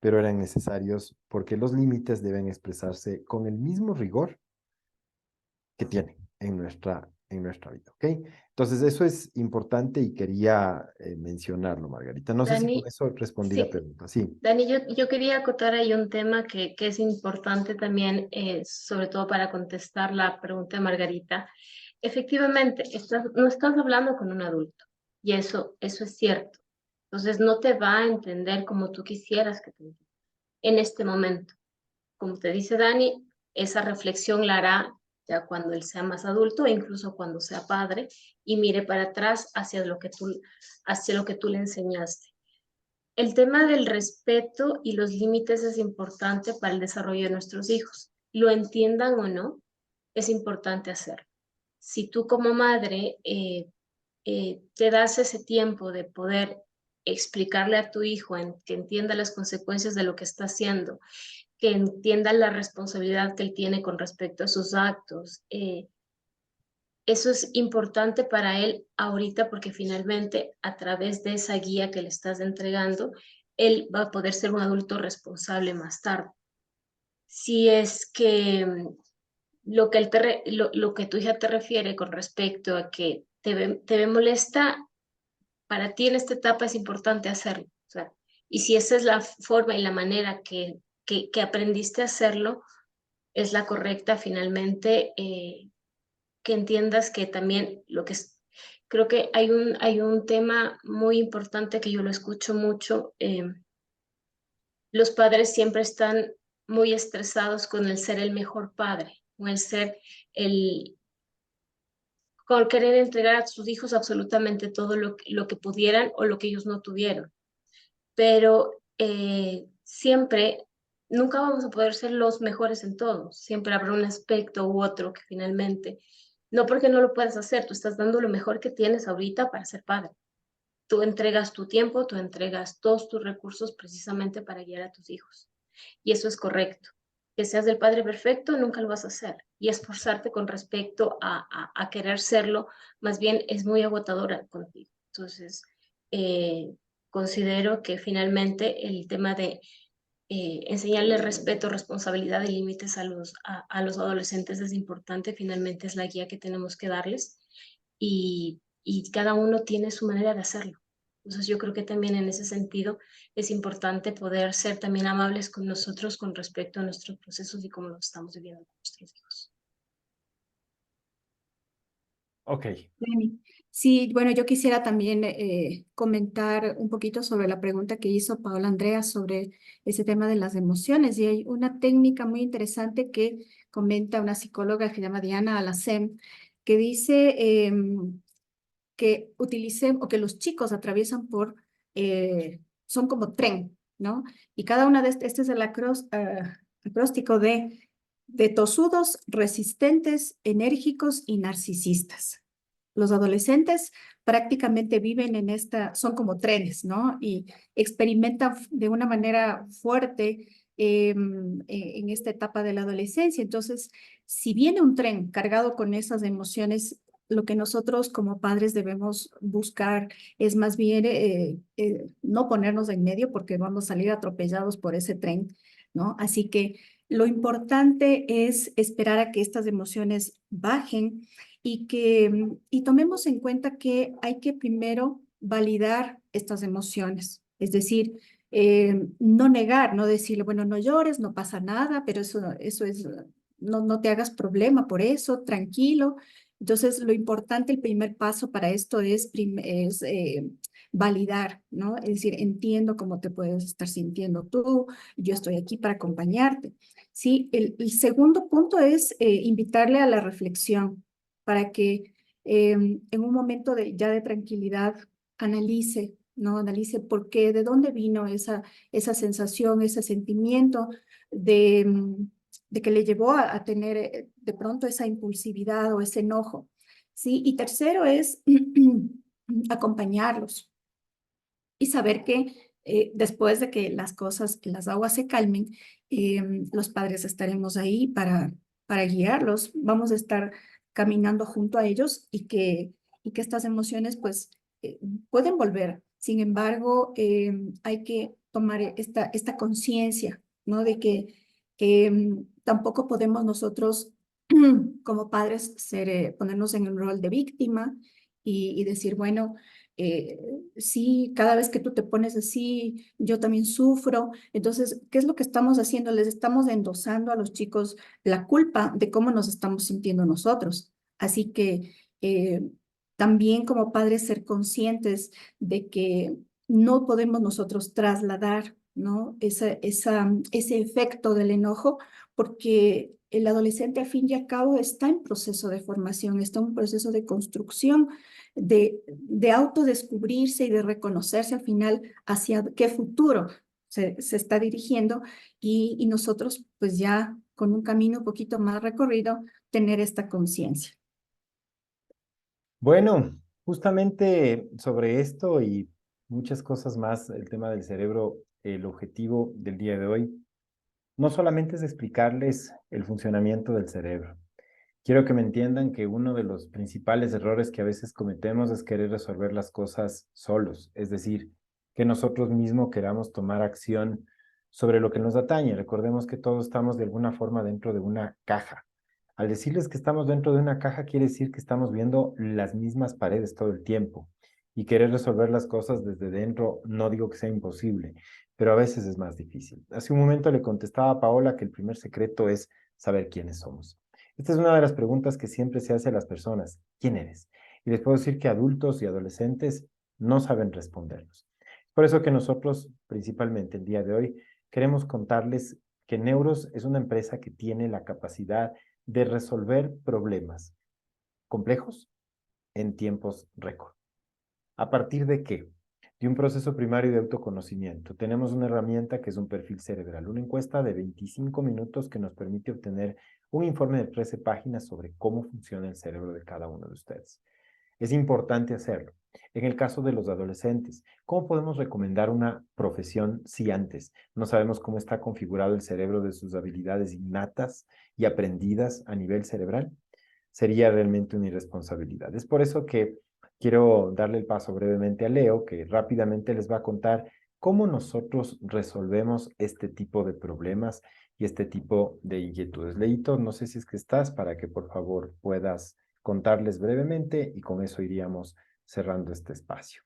pero eran necesarios porque los límites deben expresarse con el mismo rigor que tienen en nuestra vida, ¿ok? Entonces, eso es importante y quería mencionarlo, Margarita. No sé si con Dani, eso respondí la sí, pregunta. Sí. Dani, yo quería acotar ahí un tema que es importante también, sobre todo para contestar la pregunta de Margarita. Efectivamente, no estás hablando con un adulto y eso es cierto. Entonces no te va a entender como tú quisieras que te entienda en este momento. Como te dice Dani, esa reflexión la hará ya cuando él sea más adulto e incluso cuando sea padre y mire para atrás hacia lo que tú le enseñaste. El tema del respeto y los límites es importante para el desarrollo de nuestros hijos. Lo entiendan o no, es importante hacerlo. Si tú como madre te das ese tiempo de poder explicarle a tu hijo que entienda las consecuencias de lo que está haciendo, que entienda la responsabilidad que él tiene con respecto a sus actos, eso es importante para él ahorita porque finalmente a través de esa guía que le estás entregando, él va a poder ser un adulto responsable más tarde. Si es que lo que tu hija te refiere con respecto a que te ve molesta, para ti en esta etapa es importante hacerlo. O sea, y si esa es la forma y la manera que aprendiste a hacerlo, es la correcta finalmente, que entiendas que también Creo que hay un tema muy importante que yo lo escucho mucho. Los padres siempre están muy estresados con el ser el mejor padre, con el ser con querer entregar a sus hijos absolutamente todo lo que pudieran o lo que ellos no tuvieron. Pero siempre, nunca vamos a poder ser los mejores en todo. Siempre habrá un aspecto u otro que finalmente, no porque no lo puedas hacer, tú estás dando lo mejor que tienes ahorita para ser padre. Tú entregas tu tiempo, tú entregas todos tus recursos precisamente para guiar a tus hijos. Y eso es correcto. Que seas el padre perfecto, nunca lo vas a hacer. Y esforzarte con respecto a querer serlo, más bien es muy agotadora contigo. Entonces, considero que finalmente el tema de enseñarle respeto, responsabilidad y límites a los adolescentes es importante. Finalmente es la guía que tenemos que darles y cada uno tiene su manera de hacerlo. Entonces yo creo que también en ese sentido es importante poder ser también amables con nosotros con respecto a nuestros procesos y cómo los estamos viviendo con nuestros hijos. Ok. Dani. Sí, bueno, yo quisiera también comentar un poquito sobre la pregunta que hizo Paola Andrea sobre ese tema de las emociones. Y hay una técnica muy interesante que comenta una psicóloga que se llama Diana Alacem, que dice que utilicen o que los chicos atraviesan son como tren, ¿no? Y cada una de este es el acróstico de tosudos, resistentes, enérgicos y narcisistas. Los adolescentes prácticamente viven son como trenes, ¿no? Y experimentan de una manera fuerte en esta etapa de la adolescencia. Entonces, si viene un tren cargado con esas emociones, lo que nosotros como padres debemos buscar es más bien no ponernos en medio porque vamos a salir atropellados por ese tren, ¿no? Así que lo importante es esperar a que estas emociones bajen y tomemos en cuenta que hay que primero validar estas emociones, es decir, no negar, no decirle, bueno, no llores, no pasa nada, pero eso es, no te hagas problema por eso, tranquilo. Entonces, lo importante, el primer paso para esto es validar, ¿no? Es decir, entiendo cómo te puedes estar sintiendo tú, yo estoy aquí para acompañarte. Sí, el segundo punto es invitarle a la reflexión para que en un momento ya de tranquilidad analice, ¿no? Analice por qué, de dónde vino esa sensación, ese sentimiento de que le llevó a tener de pronto esa impulsividad o ese enojo, ¿sí? Y tercero es acompañarlos y saber que después de que las aguas se calmen, los padres estaremos ahí para guiarlos, vamos a estar caminando junto a ellos y que estas emociones pues eh, pueden volver. Sin embargo, hay que tomar esta conciencia, ¿no? De que tampoco podemos nosotros como padres ponernos en el rol de víctima y decir, bueno, eh, sí, cada vez que tú te pones así, yo también sufro. Entonces, ¿qué es lo que estamos haciendo? Les estamos endosando a los chicos la culpa de cómo nos estamos sintiendo nosotros. Así que también como padres ser conscientes de que no podemos nosotros trasladar, ¿no? Ese efecto del enojo, porque el adolescente, al fin y al cabo, está en proceso de formación, está en un proceso de construcción de autodescubrirse y de reconocerse al final hacia qué futuro se está dirigiendo y nosotros pues ya con un camino un poquito más recorrido tener esta conciencia. Bueno, justamente sobre esto y muchas cosas más, el tema del cerebro, el objetivo del día de hoy, no solamente es explicarles el funcionamiento del cerebro. Quiero que me entiendan que uno de los principales errores que a veces cometemos es querer resolver las cosas solos, es decir, que nosotros mismos queramos tomar acción sobre lo que nos atañe. Recordemos que todos estamos de alguna forma dentro de una caja. Al decirles que estamos dentro de una caja, quiere decir que estamos viendo las mismas paredes todo el tiempo. Y querer resolver las cosas desde dentro, no digo que sea imposible, pero a veces es más difícil. Hace un momento le contestaba a Paola que el primer secreto es saber quiénes somos. Esta es una de las preguntas que siempre se hace a las personas. ¿Quién eres? Y les puedo decir que adultos y adolescentes no saben responderlos. Por eso que nosotros, principalmente el día de hoy, queremos contarles que Neuros es una empresa que tiene la capacidad de resolver problemas complejos en tiempos récord. ¿A partir de qué? De un proceso primario de autoconocimiento. Tenemos una herramienta que es un perfil cerebral, una encuesta de 25 minutos que nos permite obtener un informe de 13 páginas sobre cómo funciona el cerebro de cada uno de ustedes. Es importante hacerlo. En el caso de los adolescentes, ¿cómo podemos recomendar una profesión si antes no sabemos cómo está configurado el cerebro de sus habilidades innatas y aprendidas a nivel cerebral? Sería realmente una irresponsabilidad. Es por eso que quiero darle el paso brevemente a Leo, que rápidamente les va a contar cómo nosotros resolvemos este tipo de problemas y este tipo de inquietudes. Leito, no sé si es que estás para que por favor puedas contarles brevemente y con eso iríamos cerrando este espacio.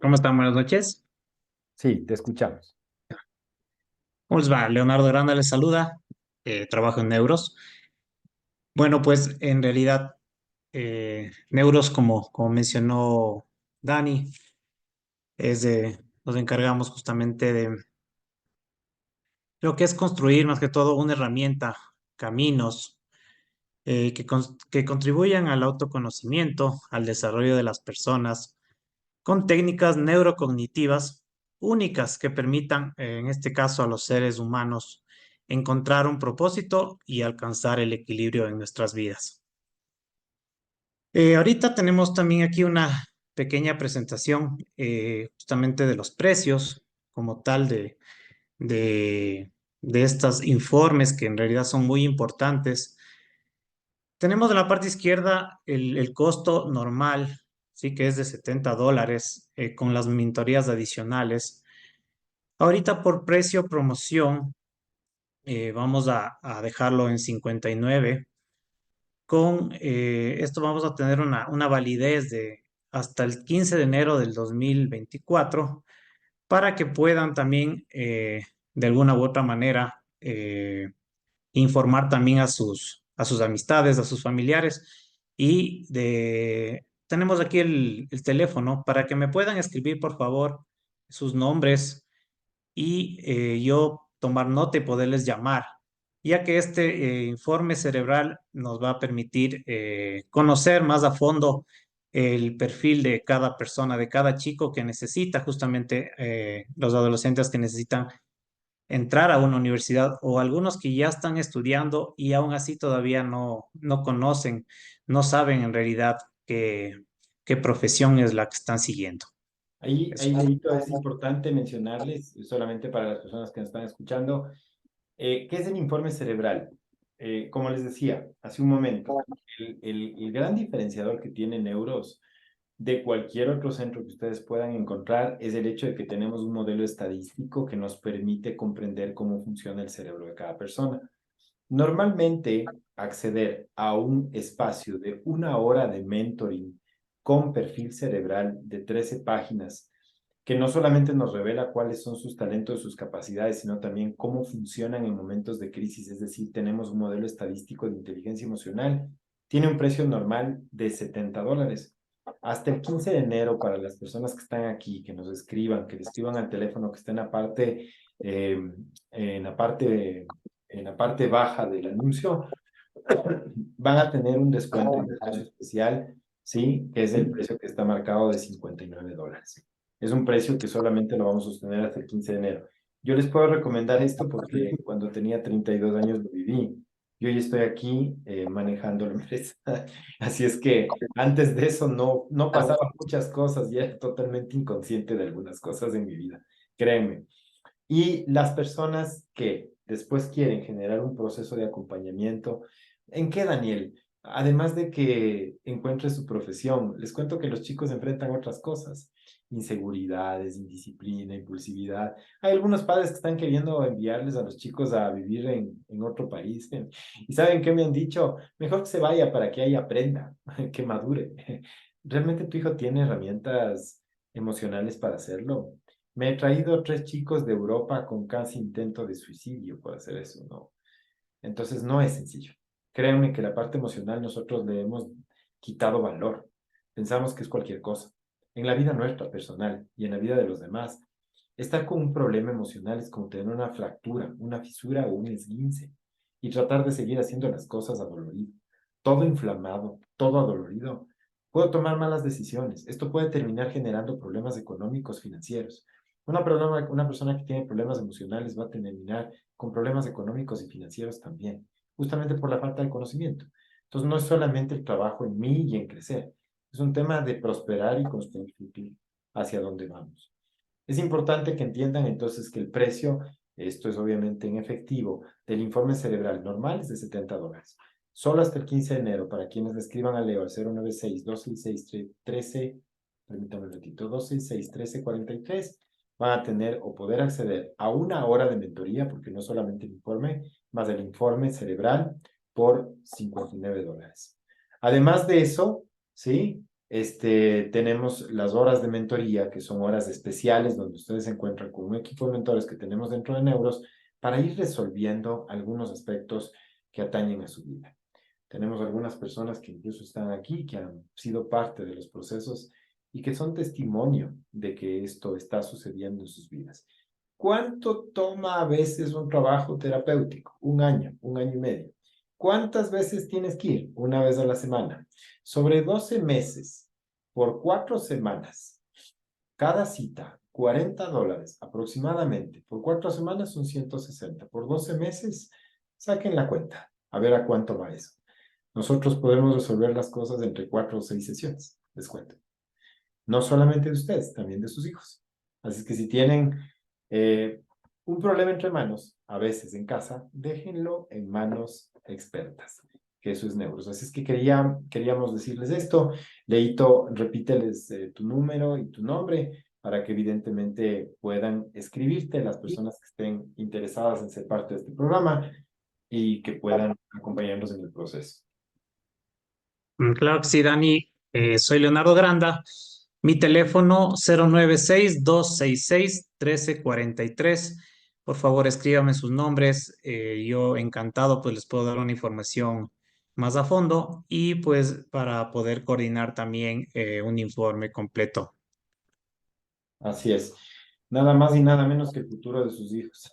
¿Cómo están? Buenas noches. Sí, te escuchamos. ¿Cómo les va? Leonardo Aranda les saluda. Trabajo en Neuros. Bueno, pues en realidad, Neuros, como mencionó Dani, nos encargamos justamente de lo que es construir más que todo una herramienta, caminos, que contribuyan al autoconocimiento, al desarrollo de las personas, con técnicas neurocognitivas únicas que permitan, en este caso, a los seres humanos encontrar un propósito y alcanzar el equilibrio en nuestras vidas. Ahorita tenemos también aquí una pequeña presentación justamente de los precios como tal de estos informes que en realidad son muy importantes. Tenemos en la parte izquierda el costo normal, sí que es de $70 con las mentorías adicionales. Ahorita por precio promoción vamos a dejarlo en 59. Con esto vamos a tener una validez de hasta el 15 de enero del 2024 para que puedan también de alguna u otra manera informar también a sus amistades, a sus familiares. Tenemos aquí el teléfono para que me puedan escribir, por favor, sus nombres y yo tomar nota y poderles llamar, ya que este informe cerebral nos va a permitir conocer más a fondo el perfil de cada persona, de cada chico que necesita, justamente los adolescentes que necesitan entrar a una universidad o algunos que ya están estudiando y aún así todavía no conocen, no saben en realidad qué profesión es la que están siguiendo. Ahí, Leito, es importante mencionarles, solamente para las personas que nos están escuchando, ¿qué es el informe cerebral? Como les decía hace un momento, el gran diferenciador que tiene Neuros de cualquier otro centro que ustedes puedan encontrar es el hecho de que tenemos un modelo estadístico que nos permite comprender cómo funciona el cerebro de cada persona. Normalmente, acceder a un espacio de 1 hora de mentoring con perfil cerebral de 13 páginas, que no solamente nos revela cuáles son sus talentos, sus capacidades, sino también cómo funcionan en momentos de crisis, es decir, tenemos un modelo estadístico de inteligencia emocional, tiene un precio normal de $70. Hasta el 15 de enero, para las personas que están aquí, que nos escriban, que le escriban al teléfono, que estén aparte, en la parte baja del anuncio, van a tener un descuento en el precio especial, ¿sí? Que es el precio que está marcado de $59. Es un precio que solamente lo vamos a sostener hasta el 15 de enero. Yo les puedo recomendar esto porque cuando tenía 32 años lo viví. Yo ya estoy aquí manejando la empresa. Así es que antes de eso no pasaban muchas cosas y era totalmente inconsciente de algunas cosas en mi vida. Créanme. Y las personas que después quieren generar un proceso de acompañamiento, ¿en qué, Daniel? Además de que encuentre su profesión, les cuento que los chicos enfrentan otras cosas, inseguridades, indisciplina, impulsividad. Hay algunos padres que están queriendo enviarles a los chicos a vivir en otro país. ¿Y saben qué me han dicho? Mejor que se vaya para que ahí aprenda, que madure. ¿Realmente tu hijo tiene herramientas emocionales para hacerlo? Me he traído 3 chicos de Europa con casi intento de suicidio por hacer eso, ¿no? Entonces no es sencillo. Créanme que la parte emocional nosotros le hemos quitado valor. Pensamos que es cualquier cosa. En la vida nuestra personal y en la vida de los demás, estar con un problema emocional es como tener una fractura, una fisura o un esguince y tratar de seguir haciendo las cosas adolorido. Todo inflamado, todo adolorido. Puedo tomar malas decisiones. Esto puede terminar generando problemas económicos, financieros. Una persona que tiene problemas emocionales va a terminar con problemas económicos y financieros también, justamente por la falta de conocimiento. Entonces, no es solamente el trabajo en mí y en crecer, es un tema de prosperar y construir futuro hacia dónde vamos. Es importante que entiendan entonces que el precio, esto es obviamente en efectivo, del informe cerebral normal es de $70. Solo hasta el 15 de enero, para quienes le escriban a Leo al 096-266-13, permítame un ratito, 266-1343, van a tener o poder acceder a 1 hora de mentoría, porque no solamente el informe, más el informe cerebral por $59. Además de eso, ¿sí? Tenemos las horas de mentoría, que son horas especiales donde ustedes se encuentran con un equipo de mentores que tenemos dentro de Neuros para ir resolviendo algunos aspectos que atañen a su vida. Tenemos algunas personas que incluso están aquí, que han sido parte de los procesos y que son testimonio de que esto está sucediendo en sus vidas. ¿Cuánto toma a veces un trabajo terapéutico? 1 año, 1 año y medio. ¿Cuántas veces tienes que ir? 1 vez a la semana. Sobre 12 meses, por 4 semanas, cada cita, $40 aproximadamente. Por 4 semanas son 160. Por 12 meses, saquen la cuenta. A ver a cuánto va eso. Nosotros podemos resolver las cosas entre 4 o 6 sesiones, les cuento. No solamente de ustedes, también de sus hijos. Así que si tienen un problema entre manos, a veces en casa, déjenlo en manos expertas, que eso es Neuros. Así es que queríamos decirles esto. Leito, repíteles tu número y tu nombre para que evidentemente puedan escribirte las personas que estén interesadas en ser parte de este programa y que puedan acompañarnos en el proceso. Claro que sí, Dani. Soy Leonardo Granda. Mi teléfono 096-266-1343. Por favor, escríbame sus nombres. Yo encantado, pues les puedo dar una información más a fondo y pues para poder coordinar también un informe completo. Así es. Nada más y nada menos que el futuro de sus hijos.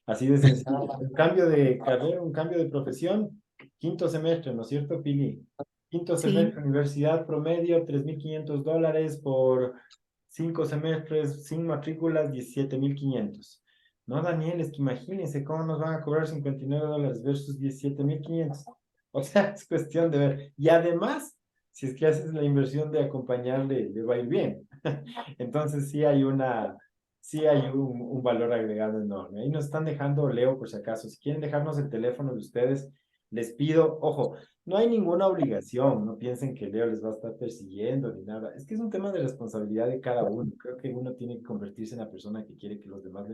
Así de sencillo. Un cambio de carrera, un cambio de profesión. 5.º semestre, ¿no es cierto, Pili? 5.º semestre, Sí, universidad promedio, $3.500 por 5 semestres, sin matrículas, 17.500. No, Daniel, es que imagínense cómo nos van a cobrar $59 versus 17.500. O sea, es cuestión de ver. Y además, si es que haces la inversión de acompañarle, le va a ir bien. Entonces sí hay un valor agregado enorme. Ahí nos están dejando, Leo, por si acaso, si quieren dejarnos el teléfono de ustedes, les pido, ojo, no hay ninguna obligación, no piensen que Leo les va a estar persiguiendo ni nada. Es que es un tema de responsabilidad de cada uno. Creo que uno tiene que convertirse en la persona que quiere que los demás,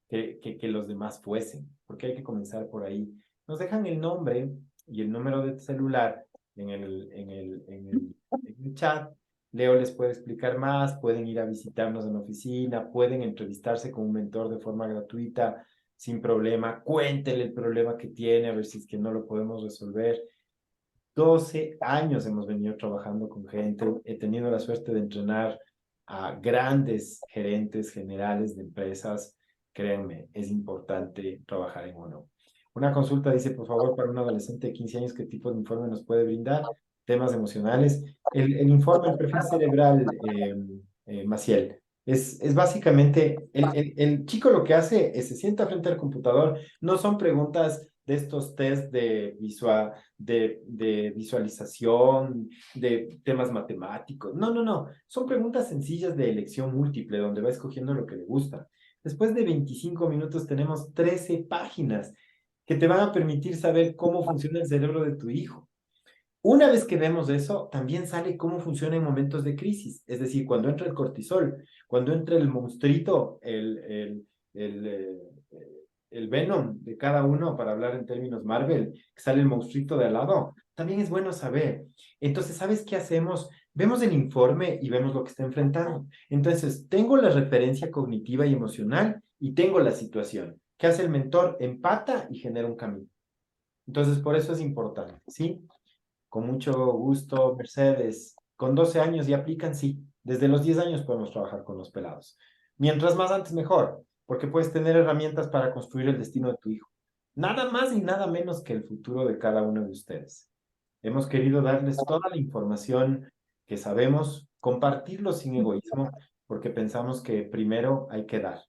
que los demás fuesen, porque hay que comenzar por ahí. Nos dejan el nombre y el número de celular en el chat. Leo les puede explicar más, pueden ir a visitarnos en la oficina, pueden entrevistarse con un mentor de forma gratuita, sin problema. Cuéntele el problema que tiene, a ver si es que no lo podemos resolver. 12 años hemos venido trabajando con gente. He tenido la suerte de entrenar a grandes gerentes generales de empresas. Créanme, es importante trabajar en uno. Una consulta dice, por favor, para un adolescente de 15 años, ¿qué tipo de informe nos puede brindar? Temas emocionales. El informe, el perfil cerebral, Maciel, es básicamente, el chico lo que hace es se sienta frente al computador, no son preguntas de estos test de visualización, de temas matemáticos. No, no, no. Son preguntas sencillas de elección múltiple, donde va escogiendo lo que le gusta. Después de 25 minutos tenemos 13 páginas que te van a permitir saber cómo funciona el cerebro de tu hijo. Una vez que vemos eso, también sale cómo funciona en momentos de crisis. Es decir, cuando entra el cortisol, cuando entra el monstruito, el Venom de cada uno, para hablar en términos Marvel, que sale el monstruito de al lado, también es bueno saber. Entonces, ¿sabes qué hacemos? Vemos el informe y vemos lo que está enfrentando. Entonces, tengo la referencia cognitiva y emocional y tengo la situación. ¿Qué hace el mentor? Empata y genera un camino. Entonces, por eso es importante, ¿sí? Con mucho gusto, Mercedes. Con 12 años ya aplican, sí. Desde los 10 años podemos trabajar con los pelados. Mientras más antes, mejor, porque puedes tener herramientas para construir el destino de tu hijo. Nada más y nada menos que el futuro de cada uno de ustedes. Hemos querido darles toda la información que sabemos, compartirlo sin egoísmo, porque pensamos que primero hay que dar,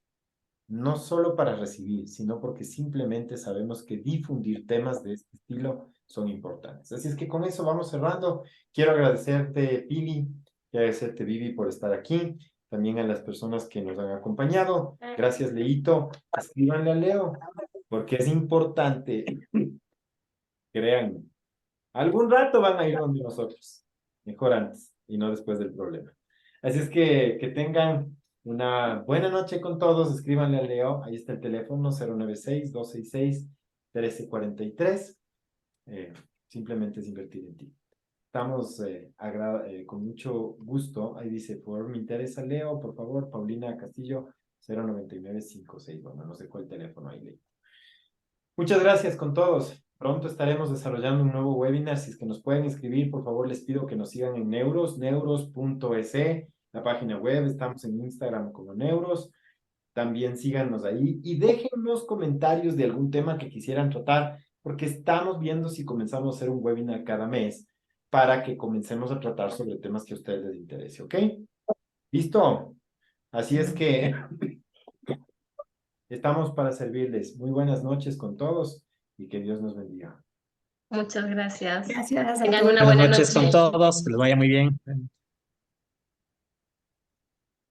no solo para recibir, sino porque simplemente sabemos que difundir temas de este estilo son importantes. Así es que con eso vamos cerrando. Quiero agradecerte, Pili, y agradecerte, Vivi, por estar aquí. También a las personas que nos han acompañado. Gracias, Leito. Escríbanle a Leo, porque es importante, créanme. Algún rato van a ir donde nosotros. Mejor antes y no después del problema. Así es que tengan una buena noche con todos. Escríbanle a Leo. Ahí está el teléfono 096-266-1343. Simplemente es invertir en ti. Estamos con mucho gusto. Ahí dice, por me interesa Leo, por favor, Paulina Castillo, 09956. Bueno, no sé cuál teléfono ahí leí. Muchas gracias con todos. Pronto estaremos desarrollando un nuevo webinar. Si es que nos pueden inscribir, por favor, les pido que nos sigan en neuros.es, la página web. Estamos en Instagram como Neuros. También síganos ahí y déjennos comentarios de algún tema que quisieran tratar, porque estamos viendo si comenzamos a hacer un webinar cada mes para que comencemos a tratar sobre temas que a ustedes les interese, ¿ok? ¿Listo? Así es que estamos para servirles. Muy buenas noches con todos y que Dios nos bendiga. Muchas gracias. Gracias a Tengan todos. una Buenas buena noches con noche. todos, que les vaya muy bien.